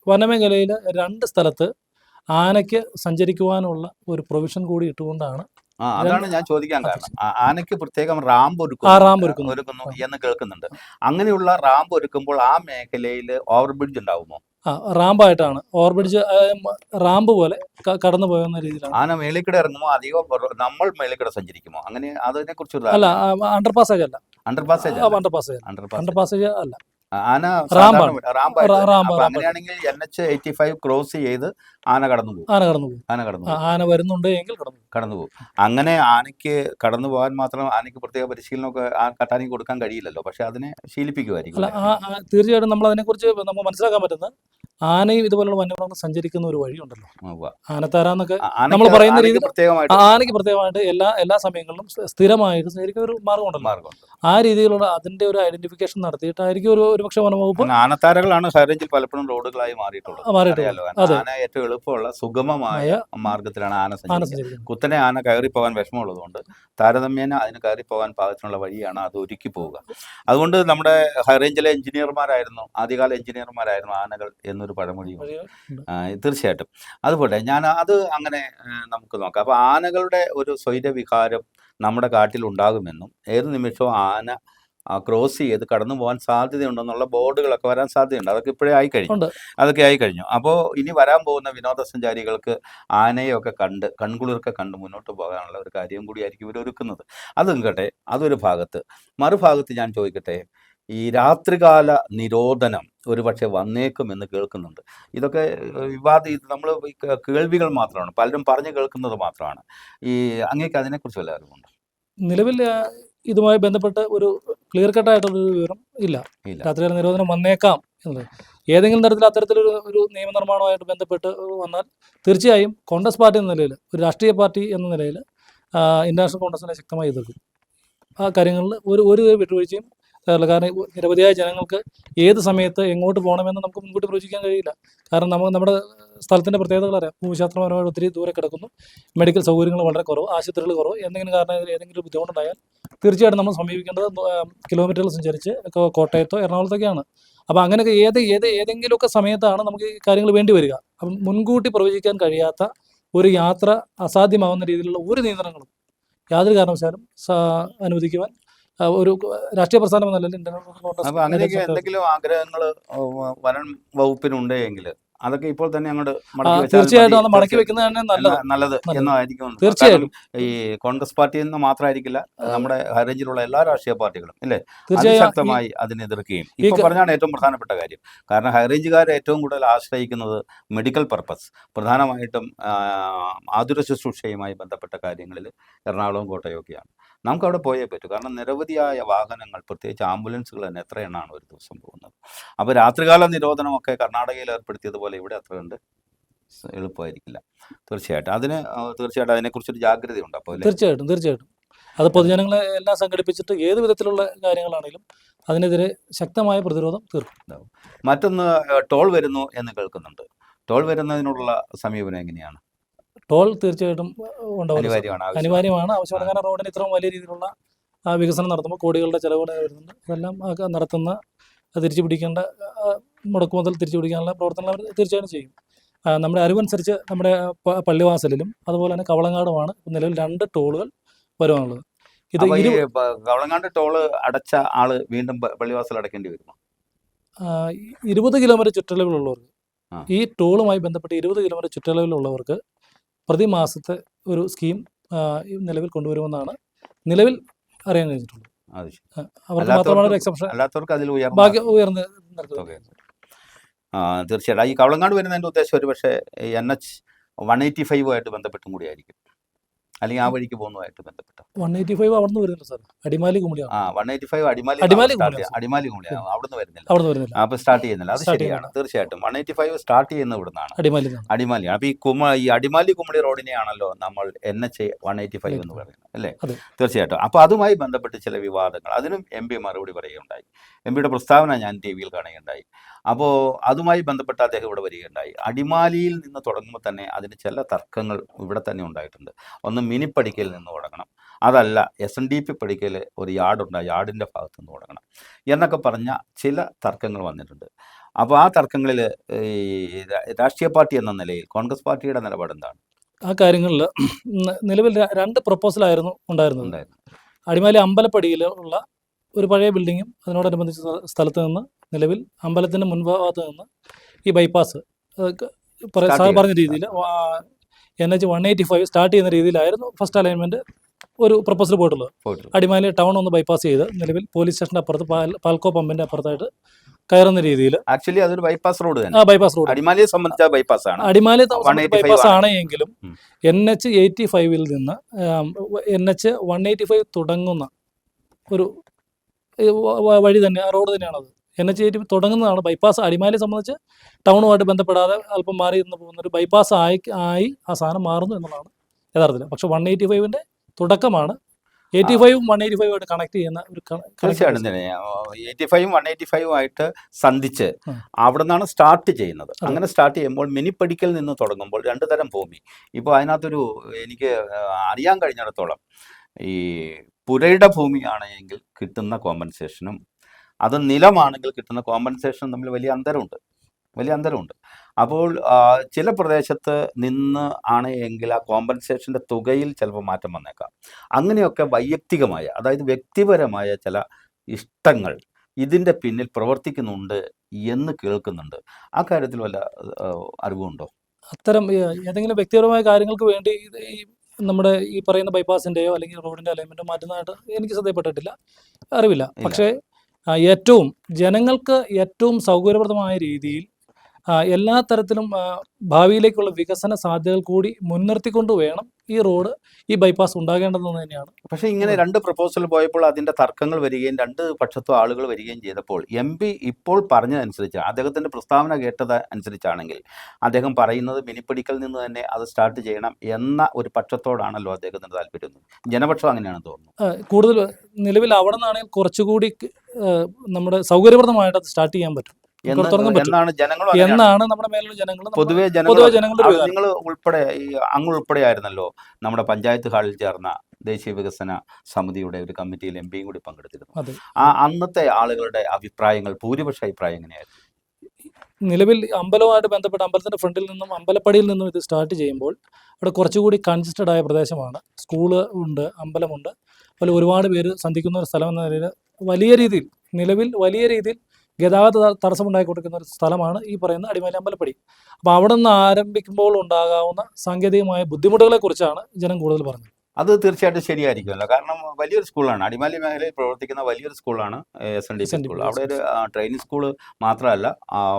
വനമേഖലയിൽ 2 സ്ഥലത്ത് ആനയ്ക്ക് സഞ്ചരിക്കുവാനുള്ള ഒരു പ്രൊവിഷൻ കൂടി ഇട്ടുകൊണ്ടാണ്. അതാണ് ഞാൻ ചോദിക്കാൻ കാരണം. ആനയ്ക്ക് പ്രത്യേകം റാമ്പ് ഒരുക്കുന്നു എന്ന് കേൾക്കുന്നുണ്ട്. അങ്ങനെയുള്ള റാമ്പ് ഒരുക്കുമ്പോൾ ആ മേഖലയിൽ ഓവർ ബ്രിഡ്ജ് ഉണ്ടാവുമോ? റാമ്പായിട്ടാണ്, ഓവർ ബ്രിഡ്ജ് റാമ്പ് പോലെ കടന്നു പോകുന്ന രീതിയിലാണ്. ആന മേളിക്കടെ ഇറങ്ങുമോ അധികം നമ്മൾ മേളിക്കടെ സഞ്ചരിക്കുമോ? അങ്ങനെ അതിനെ കുറിച്ച് അല്ല, അണ്ടർപാസേജ് അല്ല, അണ്ടർപാസേജ് അല്ല, ആന റാമ്പാണ്. അങ്ങനെയാണെങ്കിൽ NH 85 ക്രോസ് ചെയ്ത് ആന കടന്നു പോകും. ആന വരുന്നുണ്ട് എങ്കിൽ കടന്നു പോകും. അങ്ങനെ ആനയ്ക്ക് കടന്നു പോകാൻ മാത്രം ആനയ്ക്ക് പ്രത്യേക പരിശീലനമൊക്കെ ആ കട്ടാനിക്ക് കൊടുക്കാൻ കഴിയില്ലല്ലോ, പക്ഷെ അതിനെ ശീലിപ്പിക്കുമായിരിക്കും. തീർച്ചയായിട്ടും നമ്മൾ അതിനെക്കുറിച്ച് നമുക്ക് മനസ്സിലാക്കാൻ പറ്റുന്ന, ആനയും ഇതുപോലുള്ള വന്യമൃഗങ്ങൾ സഞ്ചരിക്കുന്ന ഒരു വഴിയുണ്ടല്ലോ, ആനത്താരാന്നൊക്കെ നമ്മൾ പറയുന്ന രീതിയിൽ ആനയ്ക്ക് പ്രത്യേകമായിട്ട് എല്ലാ സമയങ്ങളിലും സ്ഥിരമായിട്ട് സഞ്ചരിക്കുന്ന ഒരു മാർഗമുണ്ടല്ലോ. ആ രീതിയിലുള്ള അതിന്റെ ഒരു ഐഡന്റിഫിക്കേഷൻ നടത്തിയിട്ടായിരിക്കും ഒരു പക്ഷേ വനംവകുപ്പ്. ആനത്താരകളാണ് ഹൈറേഞ്ചിൽ പലപ്പോഴും റോഡുകളായി മാറിയിട്ടുള്ളത്. ആന ഏറ്റവും എളുപ്പമുള്ള സുഗമമായ മാർഗത്തിലാണ് ആന സഞ്ചരിക്കുന്നത്. കുത്തനെ ആന കയറി പോകാൻ വിഷമമുള്ളതുകൊണ്ട് താരതമ്യേന അതിന് കയറി പോകാൻ പാകത്തിനുള്ള വഴിയാണ് അത് ഒരുക്കി പോവുക. അതുകൊണ്ട് നമ്മുടെ ഹൈറേഞ്ചിലെ ആദ്യകാല എഞ്ചിനീയർമാരായിരുന്നു ആനകൾ എന്നൊരു പഴമൊഴിയും തീർച്ചയായിട്ടും. അതുപോലെ അത് അങ്ങനെ നമുക്ക് നോക്കാം. അപ്പോൾ ആനകളുടെ ഒരു സ്വൈരവികാരം നമ്മുടെ കാട്ടിൽ ഉണ്ടാകുമെന്നും ഏത് നിമിഷവും ആന ക്രോസ് ചെയ്ത് കടന്നു പോകാൻ സാധ്യതയുണ്ടെന്നുള്ള ബോർഡുകളൊക്കെ വരാൻ സാധ്യതയുണ്ട്. അതൊക്കെ ഇപ്പോഴേ ആയിക്കഴിഞ്ഞു. അപ്പോൾ ഇനി വരാൻ പോകുന്ന വിനോദസഞ്ചാരികൾക്ക് ആനയൊക്കെ കൺകുളിർക്കെ കണ്ട് മുന്നോട്ട് പോകാനുള്ള ഒരു കാര്യം കൂടിയായിരിക്കും ഇവർ ഒരുക്കുന്നത്. അതും കേട്ടെ, അതൊരു ഭാഗത്ത്. മറുഭാഗത്ത് ഞാൻ ചോദിക്കട്ടെ, ഈ രാത്രികാല നിരോധനം ഒരു പക്ഷേ വന്നേക്കുമെന്ന് കേൾക്കുന്നുണ്ട്. ഇതൊക്കെ നമ്മൾ കേൾവികൾ മാത്രമാണ്, പലരും പറഞ്ഞു കേൾക്കുന്നത് മാത്രമാണ്. അങ്ങേക്ക് അതിനെക്കുറിച്ച് വല്ല അറിവുണ്ടോ? നിലവിൽ ഇതുമായി ബന്ധപ്പെട്ട് ഒരു ക്ലിയർ കട്ടായിട്ടുള്ളൊരു വിവരം ഇല്ല. രാത്രികാല നിരോധനം വന്നേക്കാം എന്നുള്ളത് ഏതെങ്കിലും തരത്തിൽ അത്തരത്തിലൊരു നിയമനിർമ്മാണവുമായിട്ട് ബന്ധപ്പെട്ട് വന്നാൽ തീർച്ചയായും കോൺഗ്രസ് പാർട്ടി എന്ന നിലയിൽ, ഒരു രാഷ്ട്രീയ പാർട്ടി എന്ന നിലയിൽ ഇന്റർനാഷണൽ കോൺഗ്രസിനെ ശക്തമായി എതിർക്കും. ആ കാര്യങ്ങളിൽ ഒരു വിട്ടുവീഴ്ചയും കാരണം നിരവധിയായ ജനങ്ങൾക്ക് ഏത് സമയത്ത് എങ്ങോട്ട് പോകണമെന്ന് നമുക്ക് മുൻകൂട്ടി പ്രവചിക്കാൻ കഴിയില്ല. കാരണം നമ്മുടെ സ്ഥലത്തിൻ്റെ പ്രത്യേകതകൾ അറിയാം. ഭൂമിശാസ്ത്രപരമായി ഒത്തിരി ദൂരെ കിടക്കുന്നു, മെഡിക്കൽ സൗകര്യങ്ങൾ വളരെ കുറവ്, ആശുപത്രികൾ കുറവ്. എന്തെങ്കിലും കാരണം ഏതെങ്കിലും ബുദ്ധിമുട്ടുണ്ടായാൽ തീർച്ചയായിട്ടും നമ്മൾ സമീപിക്കേണ്ടത് കിലോമീറ്ററുകൾ സഞ്ചരിച്ച് കോട്ടയത്തോ എറണാകുളത്തൊക്കെയാണ്. അപ്പോൾ അങ്ങനെയൊക്കെ ഏതെങ്കിലുമൊക്കെ സമയത്താണ് നമുക്ക് ഈ കാര്യങ്ങൾ വേണ്ടി വരിക. അപ്പം മുൻകൂട്ടി പ്രവചിക്കാൻ കഴിയാത്ത ഒരു യാത്ര അസാധ്യമാകുന്ന രീതിയിലുള്ള ഒരു നിയന്ത്രണങ്ങളും യാതൊരു കാരണവശാലും അനുവദിക്കുവാൻ ഒരു രാഷ്ട്രീയ പ്രസ്ഥാനം എന്നല്ല. അപ്പോൾ അങ്ങനെയൊക്കെ എന്തെങ്കിലും ആഗ്രഹങ്ങൾ വനം വകുപ്പിനുണ്ടെങ്കിൽ അതൊക്കെ ഇപ്പോൾ തന്നെ അങ്ങോട്ട് മടക്കി വെച്ചാൽ തീർച്ചയായിട്ടും അത് മതി. മടക്കി വെക്കുന്നത് തന്നെ നല്ലത്. നല്ലത് നല്ലത്. എന്നായിരിക്കും തോന്നുന്നത്. തീർച്ചയായും. കാരണം ഈ കോൺഗ്രസ് പാർട്ടിയിൽ നിന്ന് മാത്രമായിരിക്കില്ല, നമ്മുടെ ഹൈറേഞ്ചിലുള്ള എല്ലാ രാഷ്ട്രീയ പാർട്ടികളും ഇല്ലേ തീർച്ചയായും അതിശക്തമായി അതിനെ എതിർക്കുകയും ഇപ്പോൾ പറഞ്ഞാണ് ഏറ്റവും പ്രധാനപ്പെട്ട കാര്യം. കാരണം ഹൈറേഞ്ചുകാർ ഏറ്റവും കൂടുതൽ ആശ്രയിക്കുന്നത് മെഡിക്കൽ പർപ്പസ്, പ്രധാനമായിട്ടും ആതുര ശുശ്രൂഷയുമായി ബന്ധപ്പെട്ട കാര്യങ്ങളിൽ എറണാകുളവും കോട്ടയമൊക്കെയാണ്. നമുക്ക് അവിടെ പോയേ പറ്റൂ. കാരണം നിരവധിയായ വാഹനങ്ങൾ, പ്രത്യേകിച്ച് ആംബുലൻസുകൾ തന്നെ എത്ര എണ്ണമാണ് ഒരു ദിവസം പോകുന്നത്. അപ്പോൾ രാത്രികാല നിരോധനമൊക്കെ കർണാടകയിൽ ഏർപ്പെടുത്തിയതുപോലെ ഇവിടെ അത്ര കണ്ട് എളുപ്പമായിരിക്കില്ല. തീർച്ചയായിട്ടും തീർച്ചയായിട്ടും അതിനെക്കുറിച്ചൊരു ജാഗ്രതയുണ്ട്. അപ്പോൾ തീർച്ചയായിട്ടും അത് പൊതുജനങ്ങളെ എല്ലാം സംഘടിപ്പിച്ചിട്ട് ഏത് വിധത്തിലുള്ള കാര്യങ്ങളാണെങ്കിലും അതിനെതിരെ ശക്തമായ പ്രതിരോധം തീർക്കും. മറ്റൊന്ന്, ടോൾ വരുന്നു എന്ന് കേൾക്കുന്നുണ്ട്. ടോൾ വരുന്നതിനുള്ള സമീപനം എങ്ങനെയാണ്? ടോൾ തീർച്ചയായിട്ടും ഉണ്ടാവും, അനിവാര്യമാണ്, ആവശ്യമാണ്. കാരണം റോഡിന് ഇത്രയും വലിയ രീതിയിലുള്ള വികസനം നടത്തുമ്പോൾ കോടികളുടെ ചെലവുകൾ വരുന്നുണ്ട്. അതെല്ലാം നടത്തുന്ന തിരിച്ചു പിടിക്കേണ്ട മുടക്കുമുതൽ തിരിച്ചു പിടിക്കാനുള്ള പ്രവർത്തനങ്ങൾ അവർ തീർച്ചയായും ചെയ്യും. നമ്മുടെ അറിവനുസരിച്ച് നമ്മുടെ പള്ളിവാസലിലും അതുപോലെ തന്നെ കവളങ്ങാടുമാണ് നിലവിൽ 2 ടോളുകൾ വരുവാനുള്ളത്. ഇത് കവളങ്ങാട് ടോള് അടച്ച ആള് വീണ്ടും പള്ളിവാസൽ അടയ്ക്കേണ്ടി വരുമോ? 20 കിലോമീറ്റർ ചുറ്റളവിലുള്ളവർക്ക്, ഈ ടോളുമായി ബന്ധപ്പെട്ട് 20 കിലോമീറ്റർ ചുറ്റളവിലുള്ളവർക്ക് പ്രതിമാസത്തെ ഒരു സ്കീം നിലവിൽ കൊണ്ടുവരുമെന്നാണ് നിലവിൽ അറിയാൻ കഴിഞ്ഞിട്ടുള്ളത്. അവർക്ക് മാത്രമാണ് ഒരു എക്സെപ്ഷൻ, അല്ലാത്തവർക്ക് അതിൽ ബാക്കി ഉയർന്ന് തീർച്ചയായിട്ടും. ഈ കവളങ്ങാട് വരുന്നതിൻ്റെ ഉദ്ദേശം ഒരു പക്ഷേ NH 185 ബന്ധപ്പെട്ടും കൂടിയായിരിക്കും, അല്ലെങ്കിൽ ആ വഴിക്ക് പോകുന്നതായിട്ട് ബന്ധപ്പെട്ട 185 അവിടെ നിന്ന് വരുന്നില്ല സാർ, അടിമാലി കുമളിയാണ്. 185 അടിമാലി കുമളിയാണ്, അവിടുന്ന് വരുന്നില്ല, അപ്പൊ സ്റ്റാർട്ട് ചെയ്യുന്നില്ല. അത് ശരിയാണ്. തീർച്ചയായിട്ടും 185 സ്റ്റാർട്ട് ചെയ്യുന്നത് ഇവിടുന്നാണ്, അടിമാലിയാണ്. അപ്പൊ ഈ അടിമാലി കുമളി റോഡിനെയാണല്ലോ നമ്മൾ NH 185 എന്ന് പറയുന്നത് അല്ലേ? തീർച്ചയായിട്ടും. അപ്പൊ അതുമായി ബന്ധപ്പെട്ട് ചില വിവാദങ്ങൾ, അതിനും MP മറുപടി പറയുകയുണ്ടായി. MP-യുടെ പ്രസ്താവന ഞാൻ TV-യിൽ കാണുകയുണ്ടായി. അപ്പോൾ അതുമായി ബന്ധപ്പെട്ട് അദ്ദേഹം ഇവിടെ വരികയുണ്ടായി. അടിമാലിയിൽ നിന്ന് തുടങ്ങുമ്പോൾ തന്നെ അതിന് ചില തർക്കങ്ങൾ ഇവിടെ തന്നെ ഉണ്ടായിട്ടുണ്ട്. ഒന്ന് മിനിപ്പടിക്കൽ നിന്ന് തുടങ്ങണം, അതല്ല SNDP പടിക്കൽ ഒരു യാർഡുണ്ട്, ആ യാർഡിൻ്റെ ഭാഗത്ത് നിന്ന് തുടങ്ങണം എന്നൊക്കെ പറഞ്ഞ ചില തർക്കങ്ങൾ വന്നിട്ടുണ്ട്. അപ്പോൾ ആ തർക്കങ്ങളിൽ ഈ രാഷ്ട്രീയ പാർട്ടി എന്ന നിലയിൽ കോൺഗ്രസ് പാർട്ടിയുടെ നിലപാട് എന്താണ്? ആ കാര്യങ്ങളിൽ നിലവിൽ 2 പ്രപ്പോസലായിരുന്നു ഉണ്ടായിരുന്നത്. അടിമാലി അമ്പലപ്പടിയിലുള്ള ഒരു പഴയ ബിൽഡിങ്ങും അതിനോടനുബന്ധിച്ച സ്ഥലത്ത് നിന്ന് നിലവിൽ അമ്പലത്തിൻ്റെ മുൻഭാഗത്ത് നിന്ന് ഈ ബൈപ്പാസ് സാർ പറഞ്ഞ രീതിയിൽ NH 185 സ്റ്റാർട്ട് ചെയ്യുന്ന രീതിയിലായിരുന്നു ഫസ്റ്റ് അലൈൻമെൻറ്റ് ഒരു പ്രപ്പോസൽ പോയിട്ടുള്ളത്. അടിമാലി ടൗൺ ഒന്ന് ബൈപ്പാസ് ചെയ്ത് നിലവിൽ പോലീസ് സ്റ്റേഷൻ്റെ അപ്പുറത്ത് പാൽക്കോ പമ്പിൻ്റെ അപ്പുറത്തായിട്ട് കയറുന്ന രീതിയിൽ, ആക്ച്വലി അതൊരു ബൈപ്പാസ് റോഡ്, ബൈപ്പാസ് റോഡ് അടിമാലിയെ സംബന്ധിച്ച ബൈപ്പാസ് ആണ്. അടിമാലി ബൈപ്പാസ് ആണെങ്കിലും NH 85 നിന്ന് NH 185 തുടങ്ങുന്ന ഒരു വഴി തന്നെ, ആ റോഡ് തന്നെയാണത്. NH 85 തുടങ്ങുന്നതാണ് bypass. അടിമാലിയെ സംബന്ധിച്ച് ടൗണുമായിട്ട് ബന്ധപ്പെടാതെ അല്പം മാറി നിന്ന് പോകുന്ന ഒരു ബൈപ്പാസ് ആയി ആ സാധനം മാറുന്നു എന്നുള്ളതാണ് യഥാർത്ഥത്തിൽ. പക്ഷെ 185-ന്റെ തുടക്കമാണ്. 85-ഉം 185-ആയിട്ട് കണക്ട് ചെയ്യുന്ന ഒരു തീർച്ചയായിട്ടും തന്നെ 85-ഉം 185-ഉമായിട്ട് സന്ധിച്ച് അവിടെ നിന്നാണ് സ്റ്റാർട്ട് ചെയ്യുന്നത്. അങ്ങനെ സ്റ്റാർട്ട് ചെയ്യുമ്പോൾ മിനിപ്പടിക്കൽ നിന്ന് തുടങ്ങുമ്പോൾ 2 തരം ഭൂമി. ഇപ്പോൾ അതിനകത്തൊരു എനിക്ക് അറിയാൻ കഴിഞ്ഞിടത്തോളം ഈ പുരയുടെ ഭൂമിയാണെങ്കിൽ കിട്ടുന്ന കോമ്പൻസേഷനും അത് നിലമാണെങ്കിൽ കിട്ടുന്ന കോമ്പൻസേഷനും തമ്മിൽ വലിയ അന്തരമുണ്ട്. അപ്പോൾ ചില പ്രദേശത്ത് നിന്ന് ആണ് എങ്കിൽ ആ കോമ്പൻസേഷൻ്റെ തുകയിൽ ചിലപ്പോൾ മാറ്റം വന്നേക്കാം. അങ്ങനെയൊക്കെ വൈയക്തികമായ, അതായത് വ്യക്തിപരമായ ചില ഇഷ്ടങ്ങൾ ഇതിൻ്റെ പിന്നിൽ പ്രവർത്തിക്കുന്നുണ്ട് എന്ന് കേൾക്കുന്നുണ്ട്. ആ കാര്യത്തിൽ വല്ല അറിവുണ്ടോ? അത്തരം ഏതെങ്കിലും വ്യക്തിപരമായ കാര്യങ്ങൾക്ക് വേണ്ടി ഈ നമ്മുടെ ഈ പറയുന്ന ബൈപ്പാസിൻ്റെയോ അല്ലെങ്കിൽ റോഡിൻ്റെ അലൈൻമെൻറ്റോ മാറ്റുന്നതായിട്ട് എനിക്ക് ശ്രദ്ധയപ്പെട്ടിട്ടില്ല, അറിവില്ല. പക്ഷേ ഏറ്റവും ജനങ്ങൾക്ക് ഏറ്റവും സൗകര്യപ്രദമായ രീതിയിൽ എല്ലാ തരത്തിലും ഭാവിയിലേക്കുള്ള വികസന സാധ്യതകൾ കൂടി മുൻനിർത്തിക്കൊണ്ട് വേണം ഈ റോഡ്, ഈ ബൈപ്പാസ് ഉണ്ടാകേണ്ടതെന്ന് തന്നെയാണ്. പക്ഷേ ഇങ്ങനെ 2 പ്രപ്പോസൽ പോയപ്പോൾ അതിൻ്റെ തർക്കങ്ങൾ വരികയും 2 പക്ഷത്തും ആളുകൾ വരികയും ചെയ്തപ്പോൾ MP ഇപ്പോൾ പറഞ്ഞതനുസരിച്ച്, അദ്ദേഹത്തിൻ്റെ പ്രസ്താവന കേട്ടത് അനുസരിച്ചാണെങ്കിൽ അദ്ദേഹം പറയുന്നത് മിനിപ്പടിക്കൽ നിന്ന് തന്നെ അത് സ്റ്റാർട്ട് ചെയ്യണം എന്ന ഒരു പക്ഷത്തോടാണല്ലോ അദ്ദേഹത്തിൻ്റെ താല്പര്യം. ജനപക്ഷം അങ്ങനെയാണെന്ന് തോന്നുന്നു. കൂടുതൽ നിലവിൽ അവിടെ നിന്നാണെങ്കിൽ കുറച്ചുകൂടി നമ്മുടെ സൗകര്യപ്രദമായിട്ട് അത് സ്റ്റാർട്ട് ചെയ്യാൻ പറ്റും എന്നാണ് നമ്മുടെ മേലുള്ള ജനങ്ങൾ, പൊതുവെ നിങ്ങൾ ഉൾപ്പെടെ അങ്ങ് ഉൾപ്പെടെ ആയിരുന്നല്ലോ നമ്മുടെ പഞ്ചായത്ത് ഹാളിൽ ചേർന്ന ദേശീയ വികസന സമിതിയുടെ ഒരു കമ്മിറ്റിയിൽ MP കൂടി പങ്കെടുത്തിരുന്നു. അന്നത്തെ ആളുകളുടെ അഭിപ്രായങ്ങൾ, ഭൂരിപക്ഷ അഭിപ്രായം എങ്ങനെയായിരുന്നു? നിലവിൽ അമ്പലവുമായിട്ട് ബന്ധപ്പെട്ട അമ്പലത്തിൻ്റെ ഫ്രണ്ടിൽ നിന്നും അമ്പലപ്പടിയിൽ നിന്നും ഇത് സ്റ്റാർട്ട് ചെയ്യുമ്പോൾ അവിടെ കുറച്ചുകൂടി കൺജസ്റ്റഡ് ആയ പ്രദേശമാണ്. സ്കൂള് ഉണ്ട്, അമ്പലമുണ്ട്, അതുപോലെ ഒരുപാട് പേര് സന്ധിക്കുന്ന ഒരു സ്ഥലം എന്ന നിലയിൽ വലിയ രീതിയിൽ ഗതാഗത തടസ്സമുണ്ടാക്കി കൊടുക്കുന്ന ഒരു സ്ഥലമാണ് ഈ പറയുന്ന അടിമാലി അമ്പലപ്പടി. അപ്പോൾ അവിടെ നിന്ന് ആരംഭിക്കുമ്പോൾ ഉണ്ടാകാവുന്ന സാങ്കേതികമായ ബുദ്ധിമുട്ടുകളെക്കുറിച്ചാണ് ജനം കൂടുതൽ പറഞ്ഞത്. അത് തീർച്ചയായിട്ടും ശരിയായിരിക്കുമല്ലോ. കാരണം വലിയൊരു സ്കൂളാണ്, അടിമാലി മേഖലയിൽ പ്രവർത്തിക്കുന്ന വലിയൊരു സ്കൂളാണ് SNDP സ്കൂൾ. അവിടെ ഒരു ട്രെയിനിങ് സ്കൂൾ മാത്രമല്ല,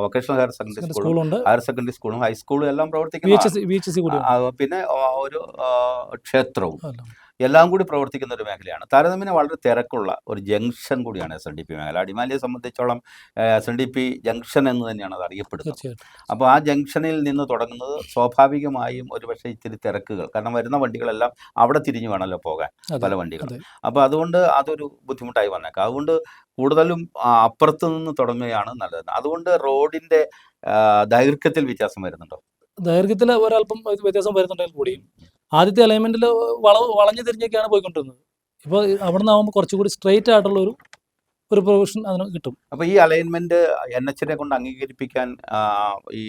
വൊക്കേഷണൽ ഹയർ സെക്കൻഡറി സ്കൂളും സ്കൂളുണ്ട്, ഹയർ സെക്കൻഡറി സ്കൂളും ഹൈസ്കൂളും എല്ലാം പ്രവർത്തിക്കുന്ന, VHC കൂടി പിന്നെ ഒരു ക്ഷേത്രവും അല്ല. എല്ലാം കൂടി പ്രവർത്തിക്കുന്ന ഒരു മേഖലയാണ്. താരതമ്യേന വളരെ തിരക്കുള്ള ഒരു ജംഗ്ഷൻ കൂടിയാണ് SNDP മേഖല. അടിമാലിയെ സംബന്ധിച്ചോളം SNDP ജംഗ്ഷൻ എന്ന് തന്നെയാണ് അത് അറിയപ്പെടുന്നത്. തീർച്ചയായിട്ടും. അപ്പോൾ ആ ജംഗ്ഷനിൽ നിന്ന് തുടങ്ങുന്നത് സ്വാഭാവികമായും ഒരുപക്ഷെ ഇത്തിരി തിരക്കുകൾ, കാരണം വരുന്ന വണ്ടികളെല്ലാം അവിടെ തിരിഞ്ഞു വേണമല്ലോ പോകാൻ, അതെ, പല വണ്ടികളും. അതെ. അപ്പോൾ അതുകൊണ്ട് അതൊരു ബുദ്ധിമുട്ടായി വന്നേക്കാം. അതുകൊണ്ട് കൂടുതലും അപ്പുറത്ത് നിന്ന് തുടങ്ങുകയാണ് നല്ലത്. അതുകൊണ്ട് റോഡിൻ്റെ ദൈർഘ്യത്തിൽ വ്യത്യാസം വരുന്നുണ്ടോ? ദൈർഘ്യത്തിൽ ഒരല്പം വ്യത്യാസം വരുന്നുണ്ടെങ്കിൽ കൂടിയും ആദ്യത്തെ അലൈൻമെന്റിൽ വളഞ്ഞു തിരിഞ്ഞൊക്കെയാണ് പോയിക്കൊണ്ടിരുന്നത്. ഇപ്പോൾ അവിടെ നിന്നാകുമ്പോൾ കുറച്ചുകൂടി സ്ട്രെയിറ്റ് ആയിട്ടുള്ള ഒരു പ്രൊവിഷൻ അതിന് കിട്ടും. അപ്പോൾ ഈ അലൈൻമെന്റ് NH-നെ കൊണ്ട് അംഗീകരിപ്പിക്കാൻ ഈ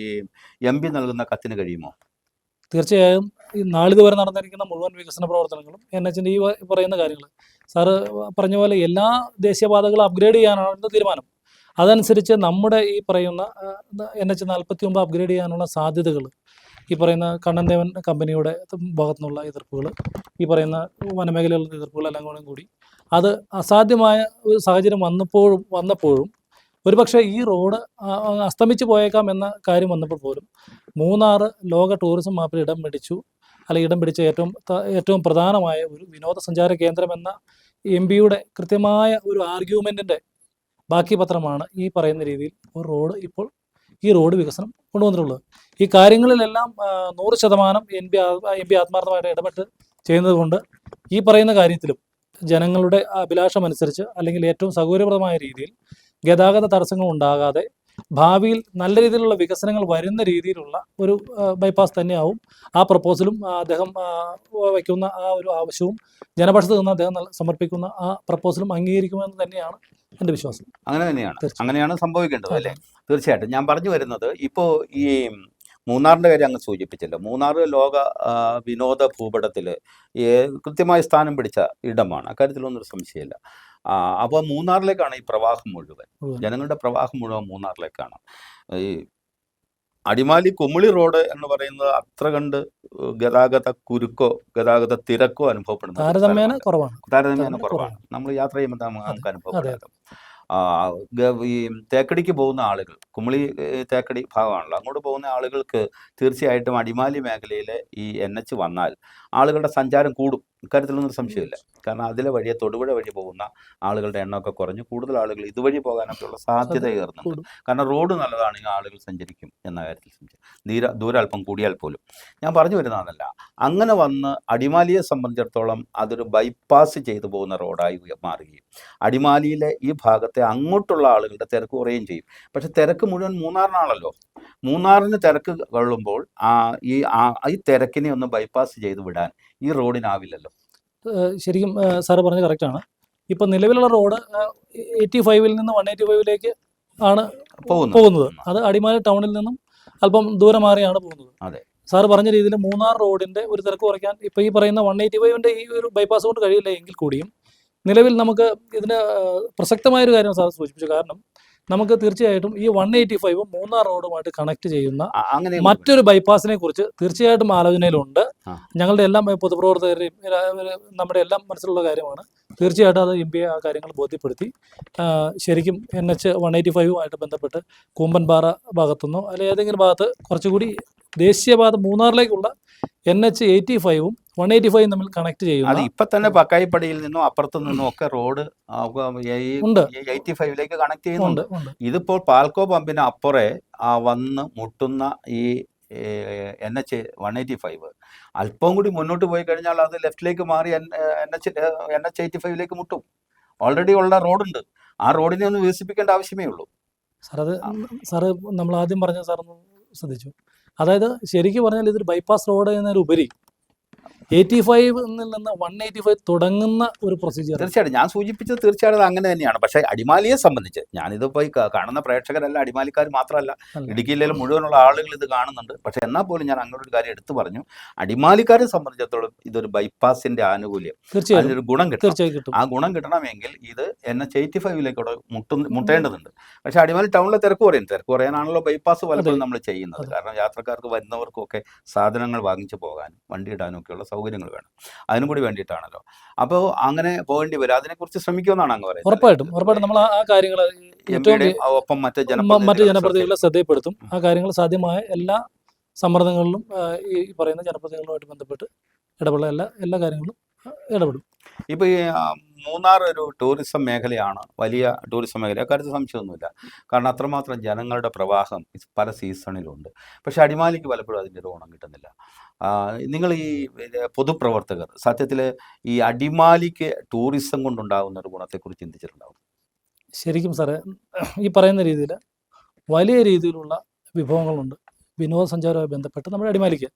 MP നൽകുന്ന കത്തിന് കഴിയുമോ? തീർച്ചയായും ഈ നാളിതുവരെ നടന്നിരിക്കുന്ന മുഴുവൻ വികസന പ്രവർത്തനങ്ങളും NH-ന്റെ ഈ പറയുന്ന കാര്യങ്ങൾ, സാറ് പറഞ്ഞ പോലെ എല്ലാ ദേശീയപാതകളും അപ്ഗ്രേഡ് ചെയ്യാനാണ് തീരുമാനം. അതനുസരിച്ച് നമ്മുടെ ഈ പറയുന്ന NH-49 അപ്ഗ്രേഡ് ചെയ്യാനുള്ള സാധ്യതകൾ, ഈ പറയുന്ന കണ്ണൻദേവൻ കമ്പനിയുടെ ഭാഗത്തു നിന്നുള്ള എതിർപ്പുകൾ, ഈ പറയുന്ന വനമേഖലയിലുള്ള എതിർപ്പുകളെല്ലാം കൂടി അത് അസാധ്യമായ ഒരു സാഹചര്യം വന്നപ്പോഴും ഒരുപക്ഷെ ഈ റോഡ് അസ്തമിച്ച് പോയേക്കാം എന്ന കാര്യം വന്നപ്പോൾ പോലും മൂന്നാർ ലോക ടൂറിസം മാപ്പിൽ ഇടം പിടിച്ച ഏറ്റവും പ്രധാനമായ ഒരു വിനോദസഞ്ചാര കേന്ദ്രം എന്ന MP-യുടെ കൃത്യമായ ഒരു ആർഗ്യുമെൻറ്റിൻ്റെ ബാക്കി പത്രമാണ് ഈ പറയുന്ന രീതിയിൽ ഈ റോഡ് വികസനം കൊണ്ടുവന്നിട്ടുള്ളത്. ഈ കാര്യങ്ങളിലെല്ലാം 100% MP ആത്മാർത്ഥമായിട്ട് ഇടപെട്ട് ചെയ്യുന്നത് കൊണ്ട് ഈ പറയുന്ന കാര്യത്തിലും ജനങ്ങളുടെ അഭിലാഷം അനുസരിച്ച്, അല്ലെങ്കിൽ ഏറ്റവും സൗകര്യപ്രദമായ രീതിയിൽ ഗതാഗത തടസ്സങ്ങൾ ഉണ്ടാകാതെ ഭാവിയിൽ നല്ല രീതിയിലുള്ള വികസനങ്ങൾ വരുന്ന രീതിയിലുള്ള ഒരു ബൈപ്പാസ് തന്നെയാവും ആ പ്രപ്പോസലും അദ്ദേഹം വയ്ക്കുന്ന ആ ഒരു ആവശ്യവും ജനപക്ഷത്ത് നിന്ന് അദ്ദേഹം സമർപ്പിക്കുന്ന ആ പ്രപ്പോസലും അംഗീകരിക്കുമെന്ന് തന്നെയാണ് എൻ്റെ വിശ്വാസം. അങ്ങനെയാണ് സംഭവിക്കേണ്ടത് അല്ലേ? തീർച്ചയായിട്ടും. ഞാൻ പറഞ്ഞു വരുന്നത്, ഇപ്പോൾ ഈ മൂന്നാറിൻ്റെ കാര്യം അങ്ങ് സൂചിപ്പിച്ചല്ലോ. മൂന്നാർ ലോക വിനോദ ഭൂപടത്തിൽ കൃത്യമായ സ്ഥാനം പിടിച്ച ഇടമാണ്, അക്കാര്യത്തിലൊന്നും സംശയമില്ല. അപ്പോൾ മൂന്നാറിലേക്കാണ് ഈ പ്രവാഹം മുഴുവൻ, ജനങ്ങളുടെ പ്രവാഹം മുഴുവൻ മൂന്നാറിലേക്കാണ്. ഈ അടിമാലി കുമിളി റോഡ് എന്ന് പറയുന്നത് അത്ര കണ്ട് ഗതാഗത കുരുക്കോ ഗതാഗത തിരക്കോ അനുഭവപ്പെടുന്നത് താരതമ്യേന കുറവാണ്. നമ്മൾ യാത്ര ചെയ്യുമ്പോൾ നമുക്ക് അനുഭവപ്പെടുന്നത്. ഈ തേക്കടിക്ക് പോകുന്ന ആളുകൾ, കുമിളി തേക്കടി ഭാഗമാണല്ലോ, അങ്ങോട്ട് പോകുന്ന ആളുകൾക്ക് തീർച്ചയായിട്ടും അടിമാലി മേഖലയിലെ ഈ NH വന്നാൽ ആളുകളുടെ സഞ്ചാരം കൂടും, ഇക്കാര്യത്തിലൊന്നും സംശയമില്ല. കാരണം അതിലെ വഴിയെ തൊടുപുഴ വഴി പോകുന്ന ആളുകളുടെ എണ്ണമൊക്കെ കുറഞ്ഞു, കൂടുതൽ ആളുകൾ ഇതുവഴി പോകാനൊക്കെയുള്ള സാധ്യത ഏറുന്നുണ്ട്. കാരണം റോഡ് നല്ലതാണെങ്കിൽ ആളുകൾ സഞ്ചരിക്കും എന്ന കാര്യത്തിൽ സംശയം, ദൂരം അല്പം കൂടിയാൽ പോലും. ഞാൻ പറഞ്ഞു വരുന്നതല്ല, അങ്ങനെ വന്ന് അടിമാലിയെ സംബന്ധിച്ചിടത്തോളം അതൊരു ബൈപ്പാസ് ചെയ്തു പോകുന്ന റോഡായി മാറുകയും അടിമാലിയിലെ ഈ ഭാഗത്തെ അങ്ങോട്ടുള്ള ആളുകളുടെ തിരക്ക് കുറയുകയും ചെയ്യും. പക്ഷെ തിരക്ക് മുഴുവൻ മൂന്നാറിനാണല്ലോ. മൂന്നാറിന് തിരക്ക് കൊള്ളുമ്പോൾ ഈ തിരക്കിനെ ഒന്ന് ബൈപ്പാസ് ചെയ്ത് വിടാൻ ഈ റോഡിനാവില്ലല്ലോ. ശരിക്കും സാറ് പറഞ്ഞത് കറക്റ്റാണ്. ഇപ്പം നിലവിലുള്ള റോഡ് 85-ൽ നിന്ന് 185-ലേക്ക് ആണ് പോകുന്നത്. അത് അടിമാലി ടൗണിൽ നിന്നും അല്പം ദൂരം മാറിയാണ് പോകുന്നത്. അതെ, സാറ് പറഞ്ഞ രീതിയിൽ മൂന്നാർ റോഡിൻ്റെ ഒരു തിരക്ക് കുറയ്ക്കാൻ ഇപ്പോൾ ഈ പറയുന്ന 185-ൻ്റെ ഈ ഒരു ബൈപ്പാസ് കൊണ്ട് കഴിയില്ല എങ്കിൽ കൂടിയും നിലവിൽ നമുക്ക് ഇതിന് പ്രസക്തമായൊരു കാര്യം സാർ സൂചിപ്പിച്ചു. കാരണം നമുക്ക് തീർച്ചയായിട്ടും ഈ 185 മൂന്നാർ റോഡുമായിട്ട് കണക്ട് ചെയ്യുന്ന മറ്റൊരു ബൈപ്പാസിനെ കുറിച്ച് തീർച്ചയായിട്ടും ആലോചനയിലുണ്ട്. ഞങ്ങളുടെ എല്ലാം പൊതുപ്രവർത്തകരെയും നമ്മുടെ എല്ലാം മനസ്സിലുള്ള കാര്യമാണ്. തീർച്ചയായിട്ടും അത് MP ആ കാര്യങ്ങൾ ബോധ്യപ്പെടുത്തി ശരിക്കും NH-185 ബന്ധപ്പെട്ട് കൂമ്പൻപാറ ഭാഗത്തുനിന്നോ അല്ലെങ്കിൽ ഏതെങ്കിലും ഭാഗത്ത് കുറച്ചുകൂടി ദേശീയപാത മൂന്നാറിലേക്കുള്ള NH-85-ഉം 185 തമ്മിൽ കണക്ട് ചെയ്യുന്നു. അത് ഇപ്പൊ തന്നെ പക്കായിപ്പടിയിൽ നിന്നും അപ്പുറത്തു നിന്നും ഒക്കെ റോഡ് 85-ലേക്ക് കണക്ട് ചെയ്യുന്നുണ്ട്. ഇതിപ്പോൾ പാൽക്കോ പമ്പിന് അപ്പുറേ വന്ന് മുട്ടുന്ന ഈ NH-185 അല്പം കൂടി മുന്നോട്ട് പോയി കഴിഞ്ഞാൽ അത് ലെഫ്റ്റിലേക്ക് മാറി NH-85-ലേക്ക് മുട്ടും. ഓൾറെഡി ഉള്ള റോഡുണ്ട്, ആ റോഡിനെ ഒന്ന് വികസിപ്പിക്കേണ്ട ആവശ്യമേ ഉള്ളൂ. സാറ് നമ്മൾ ആദ്യം പറഞ്ഞ സാറൊന്ന് ശ്രദ്ധിച്ചു. അതായത് ശരിക്കും പറഞ്ഞാൽ ഇതൊരു ബൈപ്പാസ് റോഡ് എന്നതിലുപരി 85 നിന്ന് 185 തുടങ്ങുന്ന ഒരു പ്രൊസീജിയർ. തീർച്ചയായിട്ടും ഞാൻ സൂചിപ്പിച്ചത് തീർച്ചയായിട്ടും അങ്ങനെ തന്നെയാണ്. പക്ഷേ അടിമാലിയെ സംബന്ധിച്ച് ഞാനിതിപ്പോൾ ഈ കാണുന്ന പ്രേക്ഷകരല്ല, അടിമാലിക്കാർ മാത്രമല്ല, ഇടുക്കി ജില്ലയിൽ മുഴുവനുള്ള ആളുകൾ ഇത് കാണുന്നുണ്ട്. പക്ഷേ എന്നാൽ പോലും ഞാൻ അങ്ങനെ ഒരു കാര്യം എടുത്തു പറഞ്ഞു. അടിമാലിക്കാരെ സംബന്ധിച്ചിടത്തോളം ഇതൊരു ബൈപ്പാസിന്റെ ആനുകൂല്യം, അതിനൊരു ഗുണം കിട്ടും. ആ ഗുണം കിട്ടണമെങ്കിൽ ഇത് NH85 മുട്ടേണ്ടതുണ്ട്. പക്ഷേ അടിമാലി ടൗണിലെ തിരക്ക് കുറയാനാണല്ലോ ബൈപ്പാസ് പലപ്പോഴും നമ്മൾ ചെയ്യുന്നത്. കാരണം യാത്രക്കാർക്ക് വരുന്നവർക്കും ഒക്കെ സാധനങ്ങൾ വാങ്ങിച്ചു പോകാനും വണ്ടി ഇടാനും ഒക്കെയുള്ള സൗകര്യങ്ങൾ വേണം. അതിനും കൂടി വേണ്ടിയിട്ടാണല്ലോ. അപ്പോൾ അങ്ങനെ പോകേണ്ടി വരും. അതിനെക്കുറിച്ച് ശ്രമിക്കുമെന്നാണ് അങ്ങ് പറയുന്നത്. ഉറപ്പായിട്ടും നമ്മൾ ആ കാര്യങ്ങൾ ഒപ്പം മറ്റ് ജനപ്രതിനിധികളെ ശ്രദ്ധപ്പെടുത്തും. ആ കാര്യങ്ങൾ സാധ്യമായ എല്ലാ സമ്മർദ്ദങ്ങളിലും ഈ പറയുന്ന ജനപ്രതിനിധികളുമായിട്ട് ബന്ധപ്പെട്ട് എല്ലാ കാര്യങ്ങളും ഇടപെടും. ഇപ്പോൾ ഈ മൂന്നാർ ഒരു ടൂറിസം മേഖലയാണ്, വലിയ ടൂറിസം മേഖല, അക്കാര്യത്തിൽ സംശയമൊന്നുമില്ല. കാരണം അത്രമാത്രം ജനങ്ങളുടെ പ്രവാഹം പല സീസണിലുണ്ട്. പക്ഷേ അടിമാലിക്ക് പലപ്പോഴും അതിൻ്റെ ഒരു ഓണം കിട്ടുന്നില്ല. നിങ്ങൾ ഈ പൊതുപ്രവർത്തകർ സത്യത്തിൽ ഈ അടിമാലിക്ക് ടൂറിസം കൊണ്ടുണ്ടാകുന്ന ഒരു ഗുണത്തെക്കുറിച്ച് ചിന്തിച്ചിട്ടുണ്ടാവും? ശരിക്കും സാറേ, ഈ പറയുന്ന രീതിയിൽ വലിയ രീതിയിലുള്ള വിഭവങ്ങളുണ്ട് വിനോദസഞ്ചാരവുമായി ബന്ധപ്പെട്ട് നമ്മുടെ അടിമാലിക്ക്.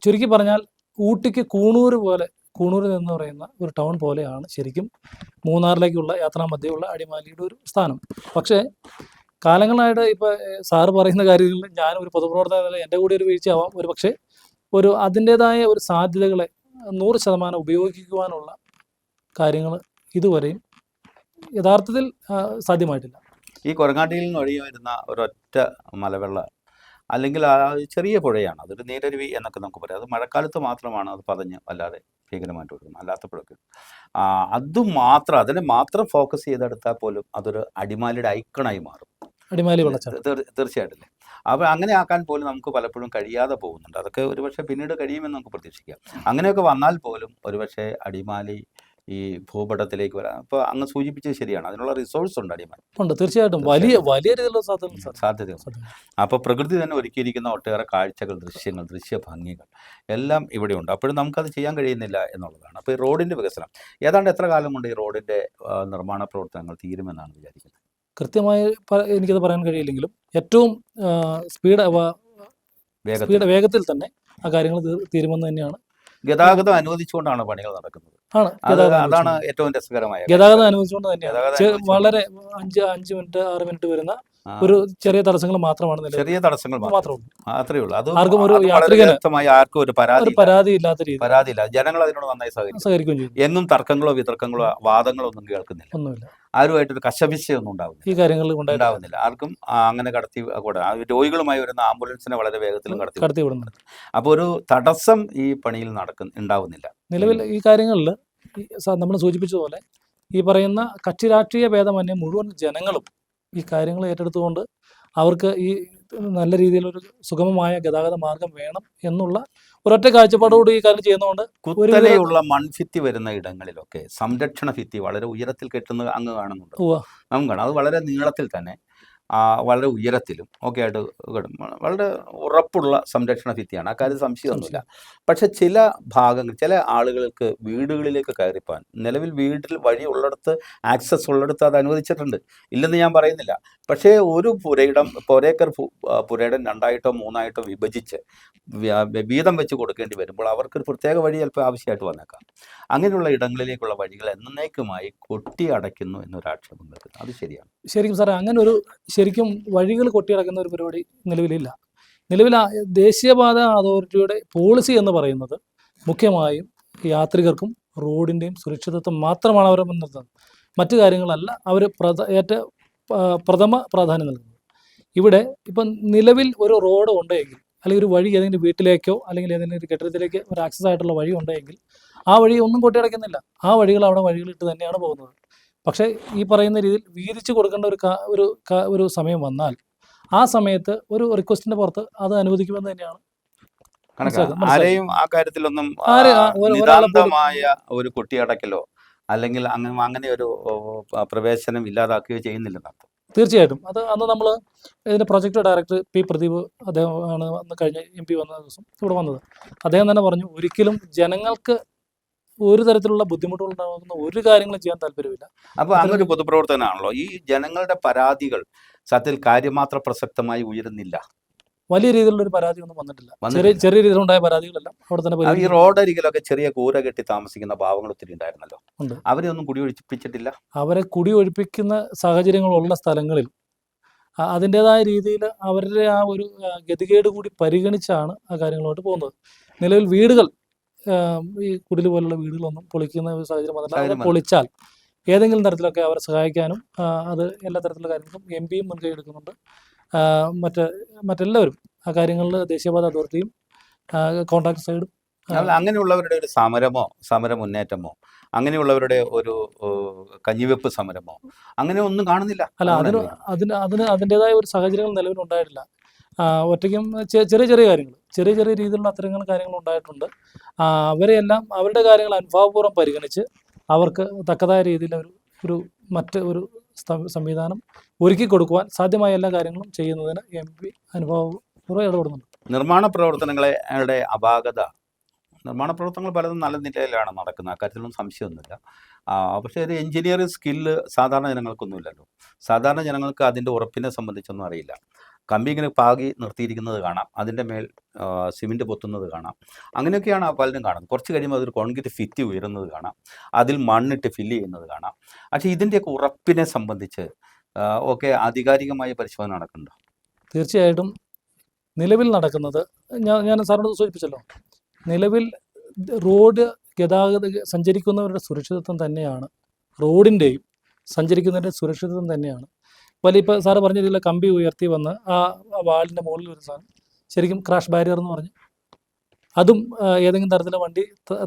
ചുരുക്കി പറഞ്ഞാൽ ഊട്ടിക്ക് കൂണൂർ എന്ന് പറയുന്ന ഒരു ടൗൺ പോലെയാണ് ശരിക്കും മൂന്നാറിലേക്കുള്ള യാത്രാമധ്യയുള്ള അടിമാലിയുടെ ഒരു സ്ഥാനം. പക്ഷേ കാലങ്ങളായിട്ട് ഇപ്പോൾ സാറ് പറയുന്ന കാര്യങ്ങളിൽ ഞാൻ ഒരു പൊതുപ്രവർത്തകൻ, എൻ്റെ കൂടി ഒരു വീഴ്ചയാവാം ഒരു പക്ഷേ, അതിൻ്റേതായ ഒരു സാധ്യതകളെ 100% ഉപയോഗിക്കുവാനുള്ള കാര്യങ്ങൾ ഇതുവരെയും യഥാർത്ഥത്തിൽ സാധ്യമായിട്ടില്ല. ഈ കൊരങ്ങാട്ടിയിൽ നിന്ന് ഒഴുകി വരുന്ന ഒരൊറ്റ മലവെള്ള അല്ലെങ്കിൽ ആ ചെറിയ പുഴയാണ്, അതൊരു നീരരുവി എന്നൊക്കെ നമുക്ക് പറയാം. അത് മഴക്കാലത്ത് മാത്രമാണ് അത് പതഞ്ഞ് അല്ലാതെ ഭീകരമായിട്ട് കൊടുക്കുന്നത്, അല്ലാത്തപ്പോഴൊക്കെ അതിനെ മാത്രം ഫോക്കസ് ചെയ്തെടുത്താൽ പോലും അതൊരു അടിമാലിയുടെ ഐക്കണായി മാറും. അടിമാലി വെള്ളച്ചാട്ടം തീർച്ചയായിട്ടും. അപ്പോൾ അങ്ങനെ ആക്കാൻ പോലും നമുക്ക് പലപ്പോഴും കഴിയാതെ പോകുന്നുണ്ട്. അതൊക്കെ ഒരുപക്ഷെ പിന്നീട് കഴിയുമെന്ന് നമുക്ക് പ്രതീക്ഷിക്കാം. അങ്ങനെയൊക്കെ വന്നാൽ പോലും ഒരുപക്ഷെ അടിമാലി ഈ ഭൂപടത്തിലേക്ക് വരാൻ ഇപ്പോൾ അങ്ങ് സൂചിപ്പിച്ചത് ശരിയാണ്, അതിനുള്ള റിസോഴ്സ് ഉണ്ട് അടിമാലി ഉണ്ട്. തീർച്ചയായിട്ടും വലിയ രീതിയിലുള്ള സാധ്യതയുണ്ട്. അപ്പോൾ പ്രകൃതി തന്നെ ഒരുക്കിയിരിക്കുന്ന ഒട്ടേറെ കാഴ്ചകൾ, ദൃശ്യങ്ങൾ, ദൃശ്യഭംഗികൾ എല്ലാം ഇവിടെയുണ്ട്. അപ്പോഴും നമുക്കത് ചെയ്യാൻ കഴിയുന്നില്ല എന്നുള്ളതാണ്. അപ്പോൾ ഈ റോഡിൻ്റെ വികസനം ഏതാണ്ട് എത്ര കാലം കൊണ്ട് ഈ റോഡിൻ്റെ നിർമ്മാണ പ്രവർത്തനങ്ങൾ തീരുമെന്നാണ് വിചാരിക്കുന്നത്? കൃത്യമായി എനിക്കത് പറയാൻ കഴിയില്ലെങ്കിലും ഏറ്റവും വേഗത്തിൽ തന്നെ ആ കാര്യങ്ങൾ തീരുമെന്ന് തന്നെയാണ്. ഗതാഗതം അനുവദിച്ചുകൊണ്ടാണ് പണികൾ നടക്കുന്നത്. അതാണ് ഏറ്റവും രസകരമായ ഗതാഗതം അനുവദിച്ചുകൊണ്ട് തന്നെയാണ്. വളരെ 5 മിനിറ്റ് 6 മിനിറ്റ് വരുന്ന ഒരു ചെറിയ തടസ്സങ്ങൾ മാത്രമാണ്, ചെറിയ തടസ്സങ്ങൾ മാത്രമേ ഉള്ളൂ. അത് ആർക്കും ഒരു യാത്രികന് ആർക്കും ഒരു പരാതിയില്ലാത്ത രീതി, പരാതിയില്ല. ജനങ്ങൾ അതിനോട് നന്നായി സഹകരിക്കുകയും ചെയ്യും. എങ്ങും തർക്കങ്ങളോ വിതർക്കങ്ങളോ വാദങ്ങളോ ഒന്നും കേൾക്കുന്നില്ല. ഒന്നുമില്ല. ആരുമായിട്ടൊരു കശപിശയൊന്നും ഉണ്ടാവുന്നില്ല. ഈ കാര്യങ്ങൾ ഉണ്ടാവുന്നില്ല. ആർക്കും അങ്ങനെ കടത്തി കൂടെ രോഗികളുമായി വരുന്ന ആംബുലൻസിനെ വളരെ വേഗത്തിലും കടത്തി വിടുന്നുണ്ട്. അപ്പോൾ ഒരു തടസ്സം ഈ പണിയിൽ ഉണ്ടാവുന്നില്ല. നിലവിൽ ഈ കാര്യങ്ങളിൽ നമ്മൾ സൂചിപ്പിച്ചതുപോലെ ഈ പറയുന്ന കക്ഷി രാഷ്ട്രീയ ഭേദമന്യേ മുഴുവൻ ജനങ്ങളും ഈ കാര്യങ്ങൾ ഏറ്റെടുത്തുകൊണ്ട് അവർക്ക് ഈ നല്ല രീതിയിലൊരു സുഗമമായ ഗതാഗത മാർഗം വേണം എന്നുള്ള ഒരൊറ്റ കാഴ്ചപ്പാടോട് ഈ കാര്യം ചെയ്യുന്നതുകൊണ്ട് കുത്തനെയുള്ള മൺഭിത്തി വരുന്ന ഇടങ്ങളിലൊക്കെ സംരക്ഷണ ഭിത്തി വളരെ ഉയരത്തിൽ കെട്ടുന്നത് അങ്ങ് കാണുന്നുണ്ട്. നമുക്ക് കാണാം. അത് വളരെ നീളത്തിൽ തന്നെ വളരെ ഉയരത്തിലും ഒക്കെ ആയിട്ട് വളരെ ഉറപ്പുള്ള സംരക്ഷണ ഭിത്തിയാണ്. അക്കാര്യത്തിൽ സംശയമൊന്നുമില്ല. പക്ഷെ ചില ഭാഗങ്ങൾ, ചില ആളുകൾക്ക് വീടുകളിലേക്ക് കയറിപ്പോകാൻ നിലവിൽ വീട്ടിൽ വഴി ഉള്ളിടത്ത്, ആക്സസ് ഉള്ളിടത്ത് അത് അനുവദിച്ചിട്ടുണ്ട്, ഇല്ലെന്ന് ഞാൻ പറയുന്നില്ല. പക്ഷേ ഒരു ഒരേക്കർ പുരയിടം 2ആയിട്ടോ 3ആയിട്ടോ വിഭജിച്ച് വീതം വെച്ച് കൊടുക്കേണ്ടി വരുമ്പോൾ അവർക്കൊരു പ്രത്യേക വഴി ചിലപ്പോൾ ആവശ്യമായിട്ട് വന്നേക്കാം. അങ്ങനെയുള്ള ഇടങ്ങളിലേക്കുള്ള വഴികൾ എന്നേക്കുമായി കൊട്ടി അടയ്ക്കുന്നു എന്നൊരു ആക്ഷേപം നിൽക്കുന്നു. അത് ശരിയാണ്. ശരിക്കും സാറേ, അങ്ങനെ ഒരു ശരിക്കും വഴികൾ കൊട്ടിയടക്കുന്ന ഒരു പരിപാടി നിലവിലില്ല. നിലവിൽ ദേശീയപാത അതോറിറ്റിയുടെ പോളിസി എന്ന് പറയുന്നത് മുഖ്യമായും യാത്രികർക്കും റോഡിൻ്റെയും സുരക്ഷിതത്വം മാത്രമാണ് അവരെ മുൻനിർത്തുന്നത്. മറ്റു കാര്യങ്ങളല്ല അവർ പ്രഥമ പ്രാധാന്യം നൽകുന്നത്. ഇവിടെ ഇപ്പം നിലവിൽ ഒരു റോഡ് ഉണ്ടെങ്കിൽ, അല്ലെങ്കിൽ ഒരു വഴി ഏതെങ്കിലും വീട്ടിലേക്കോ അല്ലെങ്കിൽ ഏതെങ്കിലും ഒരു കെട്ടിടത്തിലേക്ക് ഒരു ആക്സസ് ആയിട്ടുള്ള വഴി ഉണ്ടെങ്കിൽ ആ വഴി ഒന്നും കൊട്ടിയടയ്ക്കുന്നില്ല. ആ വഴികൾ അവിടെ വഴികളിട്ട് തന്നെയാണ് പോകുന്നത്. പക്ഷേ ഈ പറയുന്ന രീതിയിൽ വീതിച്ചു കൊടുക്കേണ്ട ഒരു സമയം വന്നാൽ ആ സമയത്ത് ഒരു റിക്വസ്റ്റിന്റെ പുറത്ത് അത് അനുവദിക്കുമെന്ന് തന്നെയാണ്. ആരെയും ആ കാര്യത്തിലൊന്നും നിതാന്തമായ ഒരു കൊട്ടിയടക്കലോ അല്ലെങ്കിൽ അങ്ങനെ ഒരു പ്രവേശനം ഇല്ലാതാക്കുകയോ ചെയ്യുന്നില്ലെന്നർത്ഥം. തീർച്ചയായിട്ടും. അത് അന്ന് നമ്മൾ ഇതിൻ്റെ പ്രൊജക്ട് ഡയറക്ടർ പി പ്രദീപ്, അദ്ദേഹമാണ് അന്ന് കഴിഞ്ഞ MP വന്ന ദിവസം ഇവിടെ വന്നത്. അദ്ദേഹം തന്നെ പറഞ്ഞു, ഒരിക്കലും ജനങ്ങൾക്ക് ഒരു തരത്തിലുള്ള ബുദ്ധിമുട്ടുകളുണ്ടാകുന്ന ഒരു കാര്യങ്ങളും ചെയ്യാൻ താല്പര്യമില്ല. അപ്പോൾ അങ്ങനൊരു പൊതുപ്രവർത്തനമാണല്ലോ. ഈ ജനങ്ങളുടെ പരാതികൾ സത്യത്തിൽ കാര്യമാത്ര പ്രസക്തമായി ഉയരുന്നില്ല. വലിയ രീതിയിലുള്ള ഒരു പരാതി ഒന്നും വന്നിട്ടില്ല. ചെറിയ വന്നിട്ടില്ല. ചെറിയ രീതിയിലുണ്ടായ പരാതികളെല്ലാം അവിടെ തന്നെ ഈ പരിഹരിച്ചു റോഡരികിലൊക്കെ ചെറിയ കൂര കെട്ടി താമസിക്കുന്ന പാവങ്ങൾ ഒത്തിരി ഉണ്ടായിരുന്നല്ലോ. ഉണ്ട്. അവരെ ഒന്നും കുടിയൊഴിപ്പിച്ചിട്ടില്ല. അവരെ കുടി ഒഴിപ്പിക്കുന്ന സാഹചര്യങ്ങളുള്ള സ്ഥലങ്ങളിൽ അതിൻ്റെതായ രീതിയിൽ അവരുടെ ആ ഒരു ഗതികേട് കൂടി പരിഗണിച്ചാണ് ആ കാര്യങ്ങളോട്ട് പോകുന്നത്. നിലവിൽ വീടുകൾ ഈ കുടിൽ പോലുള്ള വീടുകളൊന്നും പൊളിക്കുന്ന ഒരു സാഹചര്യം വന്നില്ല. അത് സാഹചര്യം വന്നില്ല. പൊളിച്ചാൽ ഏതെങ്കിലും തരത്തിലൊക്കെ അവരെ സഹായിക്കാനും അത് എല്ലാ തരത്തിലുള്ള കാര്യങ്ങൾക്കും എം.പിയും മുൻകൈ എടുക്കുന്നുണ്ട്. മറ്റെല്ലാവരും ആ കാര്യങ്ങളിൽ ദേശീയപാത അതോറിറ്റിയും കോൺട്രാക്ട് സൈഡും അങ്ങനെയുള്ളവരുടെ ഒരു സമര മുന്നേറ്റമോ അങ്ങനെയുള്ളവരുടെ ഒരു കഞ്ഞിവെപ്പ് സമരമോ അങ്ങനെ ഒന്നും കാണുന്നില്ല. അല്ല, അതിൻ്റെതായ ഒരു സാഹചര്യങ്ങൾ നിലവിലുണ്ടായിട്ടില്ല. ഒറ്റയ്ക്കും ചെറിയ ചെറിയ രീതിയിലുള്ള അത്തരങ്ങൾ കാര്യങ്ങൾ ഉണ്ടായിട്ടുണ്ട്. അവരെല്ലാം അവരുടെ കാര്യങ്ങൾ അനുഭാവപൂർവ്വം പരിഗണിച്ച് അവർക്ക് തക്കതായ രീതിയിൽ ഒരു മറ്റ് ഒരു സംവിധാനം ഒരുക്കി കൊടുക്കുവാൻ സാധ്യമായ എല്ലാ കാര്യങ്ങളും ചെയ്യുന്നതിന് എം.പി അനുഭാവപൂർവ്വം ഇടപെടുന്നുണ്ട്. നിർമ്മാണ പ്രവർത്തനങ്ങളുടെ അപാകത, നിർമ്മാണ പ്രവർത്തനങ്ങൾ പലതും നല്ല നിലയിലാണ് നടക്കുന്നത്, അക്കാര്യത്തിലൊന്നും സംശയമൊന്നുമില്ല. പക്ഷേ ഒരു എഞ്ചിനീയറിംഗ് സ്കില്ല് സാധാരണ ജനങ്ങൾക്കൊന്നുമില്ലല്ലോ. സാധാരണ ജനങ്ങൾക്ക് അതിൻ്റെ ഉറപ്പിനെ സംബന്ധിച്ചൊന്നും അറിയില്ല. കമ്പി ഇങ്ങനെ പാകി നിർത്തിയിരിക്കുന്നത് കാണാം, അതിൻ്റെ മേൽ സിമെൻറ്റ് പൊത്തുന്നത് കാണാം, അങ്ങനെയൊക്കെയാണ് പലരും കാണുന്നത്. കുറച്ച് കഴിയുമ്പോൾ അതൊരു കോൺക്രീറ്റ് ഫിറ്റ് ഉയരുന്നത് കാണാം, അതിൽ മണ്ണിട്ട് ഫില്ല് ചെയ്യുന്നത് കാണാം. പക്ഷേ ഇതിൻ്റെയൊക്കെ ഉറപ്പിനെ സംബന്ധിച്ച് ഒക്കെ ആധികാരികമായ പരിശോധന നടക്കുന്നുണ്ടോ? തീർച്ചയായിട്ടും നിലവിൽ നടക്കുന്നത് ഞാൻ സാറിനോട് സൂചിപ്പിച്ചല്ലോ, നിലവിൽ റോഡ് സഞ്ചരിക്കുന്നവരുടെ സുരക്ഷിതത്വം തന്നെയാണ്, റോഡിൻ്റെയും സഞ്ചരിക്കുന്നവരുടെ സുരക്ഷിതത്വം തന്നെയാണ്. ഇപ്പോൾ സാറ് പറഞ്ഞ രീതിയിൽ കമ്പി ഉയർത്തി വന്ന് ആ വാളിൻ്റെ മുകളിൽ ഒരു സാധനം ശരിക്കും ക്രാഷ് ബാരിയർ എന്ന് പറഞ്ഞ് അതും ഏതെങ്കിലും തരത്തിലെ വണ്ടി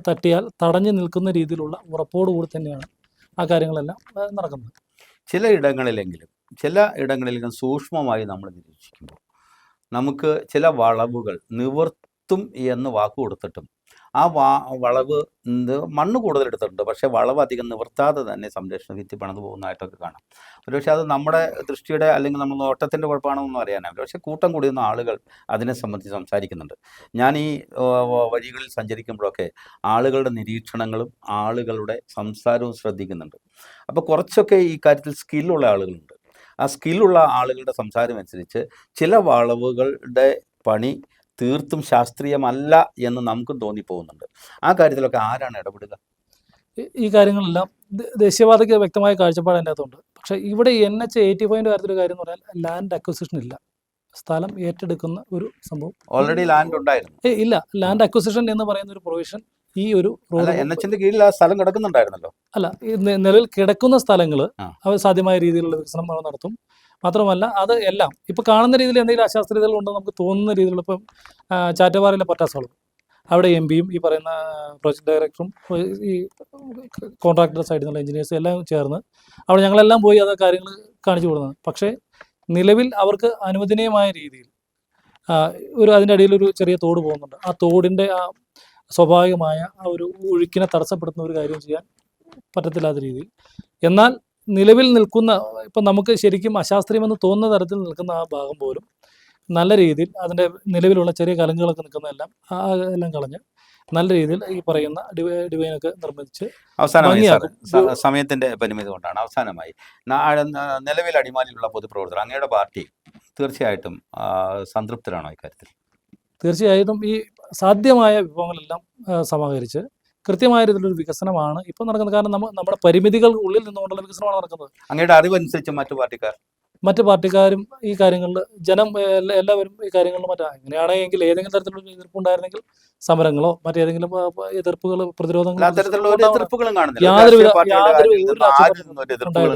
തട്ടിയാൽ തടഞ്ഞു നിൽക്കുന്ന രീതിയിലുള്ള ഉറപ്പോടുകൂടി തന്നെയാണ് ആ കാര്യങ്ങളെല്ലാം നടക്കുന്നത്. ചില ഇടങ്ങളിലെങ്കിലും സൂക്ഷ്മമായി നമ്മൾ നിരീക്ഷിക്കുമ്പോൾ നമുക്ക് ചില വളവുകൾ നിവർത്തും എന്ന് വാക്ക് കൊടുത്തിട്ടും ആ വളവ് മണ്ണ് കൂടുതൽ എടുത്തിട്ടുണ്ട്, പക്ഷേ വളവ് അധികം നിവർത്താതെ തന്നെ സംരക്ഷണ ഭിത്തി പണിത് പോകുന്നതായിട്ടൊക്കെ കാണാം. ഒരുപക്ഷെ അത് നമ്മുടെ ദൃഷ്ടിയുടെ അല്ലെങ്കിൽ നമ്മൾ നോട്ടത്തിൻ്റെ കുഴപ്പമാണെന്നൊന്നും അറിയാനാവില്ല. പക്ഷേ കൂട്ടം കൂടിയുന്ന ആളുകൾ അതിനെ സംബന്ധിച്ച് സംസാരിക്കുന്നുണ്ട്. ഞാൻ ഈ വഴികളിൽ സഞ്ചരിക്കുമ്പോഴൊക്കെ ആളുകളുടെ നിരീക്ഷണങ്ങളും ആളുകളുടെ സംസാരവും ശ്രദ്ധിക്കുന്നുണ്ട്. അപ്പോൾ കുറച്ചൊക്കെ ഈ കാര്യത്തിൽ സ്കില്ലുള്ള ആളുകളുണ്ട്. ആ സ്കില്ലുള്ള ആളുകളുടെ സംസാരം അനുസരിച്ച് ചില വളവുകളുടെ പണി തീർത്തും ശാസ്ത്രീയമല്ല എന്ന് നമുക്കും തോന്നിപ്പോകുന്നുണ്ട്. ആ കാര്യത്തിലൊക്കെ ആരാണ് ഇടപെടുക? ഈ കാര്യങ്ങളെല്ലാം ദേശീയപാതയ്ക്ക് വ്യക്തമായ കാഴ്ചപ്പാട് അതിൻ്റെ അകത്തുണ്ട്. പക്ഷേ ഇവിടെ NH 85 കാര്യത്തിലൊരു കാര്യം എന്ന് പറഞ്ഞാൽ ലാൻഡ് അക്വിസിഷൻ ഇല്ല, സ്ഥലം ഏറ്റെടുക്കുന്ന ഒരു സംഭവം ഓൾറെഡി ലാൻഡ് ഉണ്ടായിരുന്നു. ഇല്ല. ലാൻഡ് അക്വിസിഷൻ എന്ന് പറയുന്ന ഒരു പ്രൊവിഷൻ ഈ ഒരു റോഡ് NH-ന്റെ കീഴിൽ ആ സ്ഥലം കിടക്കുന്നുണ്ടായിരുന്നല്ലോ. അല്ല, ഈ നിലവിൽ കിടക്കുന്ന സ്ഥലങ്ങൾ അവർ സാധ്യമായ രീതിയിലുള്ള വികസനം നടത്തും. മാത്രമല്ല അത് എല്ലാം ഇപ്പോൾ കാണുന്ന രീതിയിൽ എന്തെങ്കിലും അശാസ്ത്രീയതകൾ ഉണ്ടെന്ന് നമുക്ക് തോന്നുന്ന രീതിയിലുള്ള ഇപ്പം ചാറ്റവാറിലെ പറ്റാസുകൾ അവിടെ എം.പിയും ഈ പറയുന്ന പ്രോജക്ട് ഡയറക്ടറും ഈ കോൺട്രാക്ടർ സൈഡിൽ നിന്നുള്ള എഞ്ചിനീയേഴ്സും എല്ലാം ചേർന്ന് അവിടെ ഞങ്ങളെല്ലാം പോയി അത് കാര്യങ്ങൾ കാണിച്ചു കൊടുക്കുന്നത്. പക്ഷേ നിലവിൽ അവർക്ക് അനുവദനീയമായ രീതിയിൽ അതിൻ്റെ അടിയിലൊരു ചെറിയ തോട് പോകുന്നുണ്ട്. ആ തോടിൻ്റെ ആ സ്വാഭാവികമായ ആ ഒരു ഒഴുക്കിനെ തടസ്സപ്പെടുത്തുന്ന ഒരു കാര്യം ചെയ്യാൻ പറ്റത്തില്ലാത്ത രീതിയിൽ, എന്നാൽ നിലവിൽ നിൽക്കുന്ന ഇപ്പം നമുക്ക് ശരിക്കും അശാസ്ത്രീയമെന്ന് തോന്നുന്ന തരത്തിൽ നിൽക്കുന്ന ആ ഭാഗം പോലും നല്ല രീതിയിൽ അതിൻ്റെ നിലവിലുള്ള ചെറിയ കലങ്കുകളൊക്കെ നിൽക്കുന്നതെല്ലാം എല്ലാം കളഞ്ഞ് നല്ല രീതിയിൽ ഈ പറയുന്ന ഡിവൈനൊക്കെ നിർമ്മിച്ച് അവസാനമായി സമയത്തിൻ്റെ പരിമിതി കൊണ്ടാണ് അവസാനമായി നിലവിൽ അടിമാലിയുള്ള പൊതുപ്രവർത്തകർ അങ്ങയുടെ പാർട്ടി തീർച്ചയായിട്ടും സംതൃപ്തരാണോ ഇക്കാര്യത്തിൽ? തീർച്ചയായിട്ടും ഈ സാധ്യമായ വിഭവങ്ങളെല്ലാം സമാഹരിച്ച് കൃത്യമായ രീതിയിലൊരു വികസനമാണ് ഇപ്പോൾ നടക്കുന്നത്. കാരണം നമ്മുടെ പരിമിതികൾ ഉള്ളിൽ നിന്നുകൊണ്ടുള്ള വികസനമാണ് നടക്കുന്നത്. അങ്ങയുടെ അറിവനുസരിച്ച് മറ്റു പാർട്ടിക്കാരും ഈ കാര്യങ്ങളിൽ എല്ലാവരും ഈ കാര്യങ്ങളിൽ അങ്ങനെയാണെങ്കിൽ ഏതെങ്കിലും തരത്തിലുള്ള എതിർപ്പുണ്ടായിരുന്നെങ്കിൽ സമരങ്ങളോ മറ്റേതെങ്കിലും എതിർപ്പുകൾ പ്രതിരോധങ്ങളോ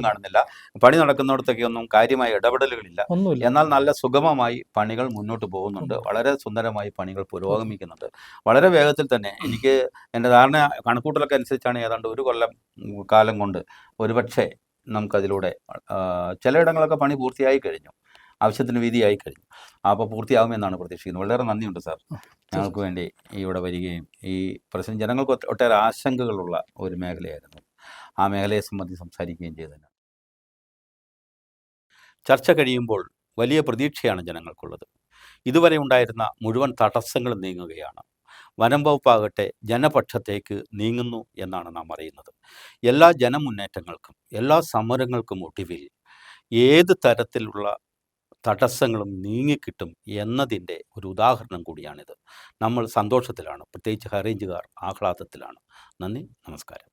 കാണുന്നില്ല. പണി നടക്കുന്നിടത്തൊക്കെ ഒന്നും കാര്യമായ ഇടപെടലുകളില്ല. എന്നാൽ നല്ല സുഗമമായി പണികൾ മുന്നോട്ട് പോകുന്നുണ്ട്. വളരെ സുന്ദരമായി പണികൾ പുരോഗമിക്കുന്നുണ്ട്. വളരെ വേഗത്തിൽ തന്നെ എനിക്ക് എൻ്റെ ധാരണ കണക്കൂട്ടലൊക്കെ അനുസരിച്ചാണ് ഏതാണ്ട് 1 കാലം കൊണ്ട് ഒരുപക്ഷെ നമുക്കതിലൂടെ ചിലയിടങ്ങളൊക്കെ പണി പൂർത്തിയായി കഴിഞ്ഞു, ആവശ്യത്തിന് വീതിയായി കഴിഞ്ഞു. അപ്പോൾ പൂർത്തിയാകുമെന്നാണ് പ്രതീക്ഷിക്കുന്നത്. വളരെ നന്ദിയുണ്ട് സാർ, ഞങ്ങൾക്ക് വേണ്ടി ഇവിടെ വരികയും ഈ പ്രശ്നം ജനങ്ങൾക്ക് ഒട്ടേറെ ആശങ്കകളുള്ള ഒരു മേഖലയായിരുന്നു, ആ മേഖലയെ സംബന്ധിച്ച് സംസാരിക്കുകയും ചെയ്തതിന്. ചർച്ച കഴിയുമ്പോൾ വലിയ പ്രതീക്ഷയാണ് ജനങ്ങൾക്കുള്ളത്. ഇതുവരെ ഉണ്ടായിരുന്ന മുഴുവൻ തടസ്സങ്ങളും നീങ്ങുകയാണ്. വനം വകുപ്പാകട്ടെ ജനപക്ഷത്തേക്ക് നീങ്ങുന്നു എന്നാണ് നാം അറിയുന്നത്. എല്ലാ ജനമുന്നേറ്റങ്ങൾക്കും എല്ലാ സമരങ്ങൾക്കും ഒടുവിൽ ഏത് തരത്തിലുള്ള തടസ്സങ്ങളും നീങ്ങിക്കിട്ടും എന്നതിൻ്റെ ഒരു ഉദാഹരണം കൂടിയാണിത്. നമ്മൾ സന്തോഷത്തിലാണ്, പ്രത്യേകിച്ച് ഹൈറേഞ്ചുകാർ ആഹ്ലാദത്തിലാണ്. നന്ദി, നമസ്കാരം.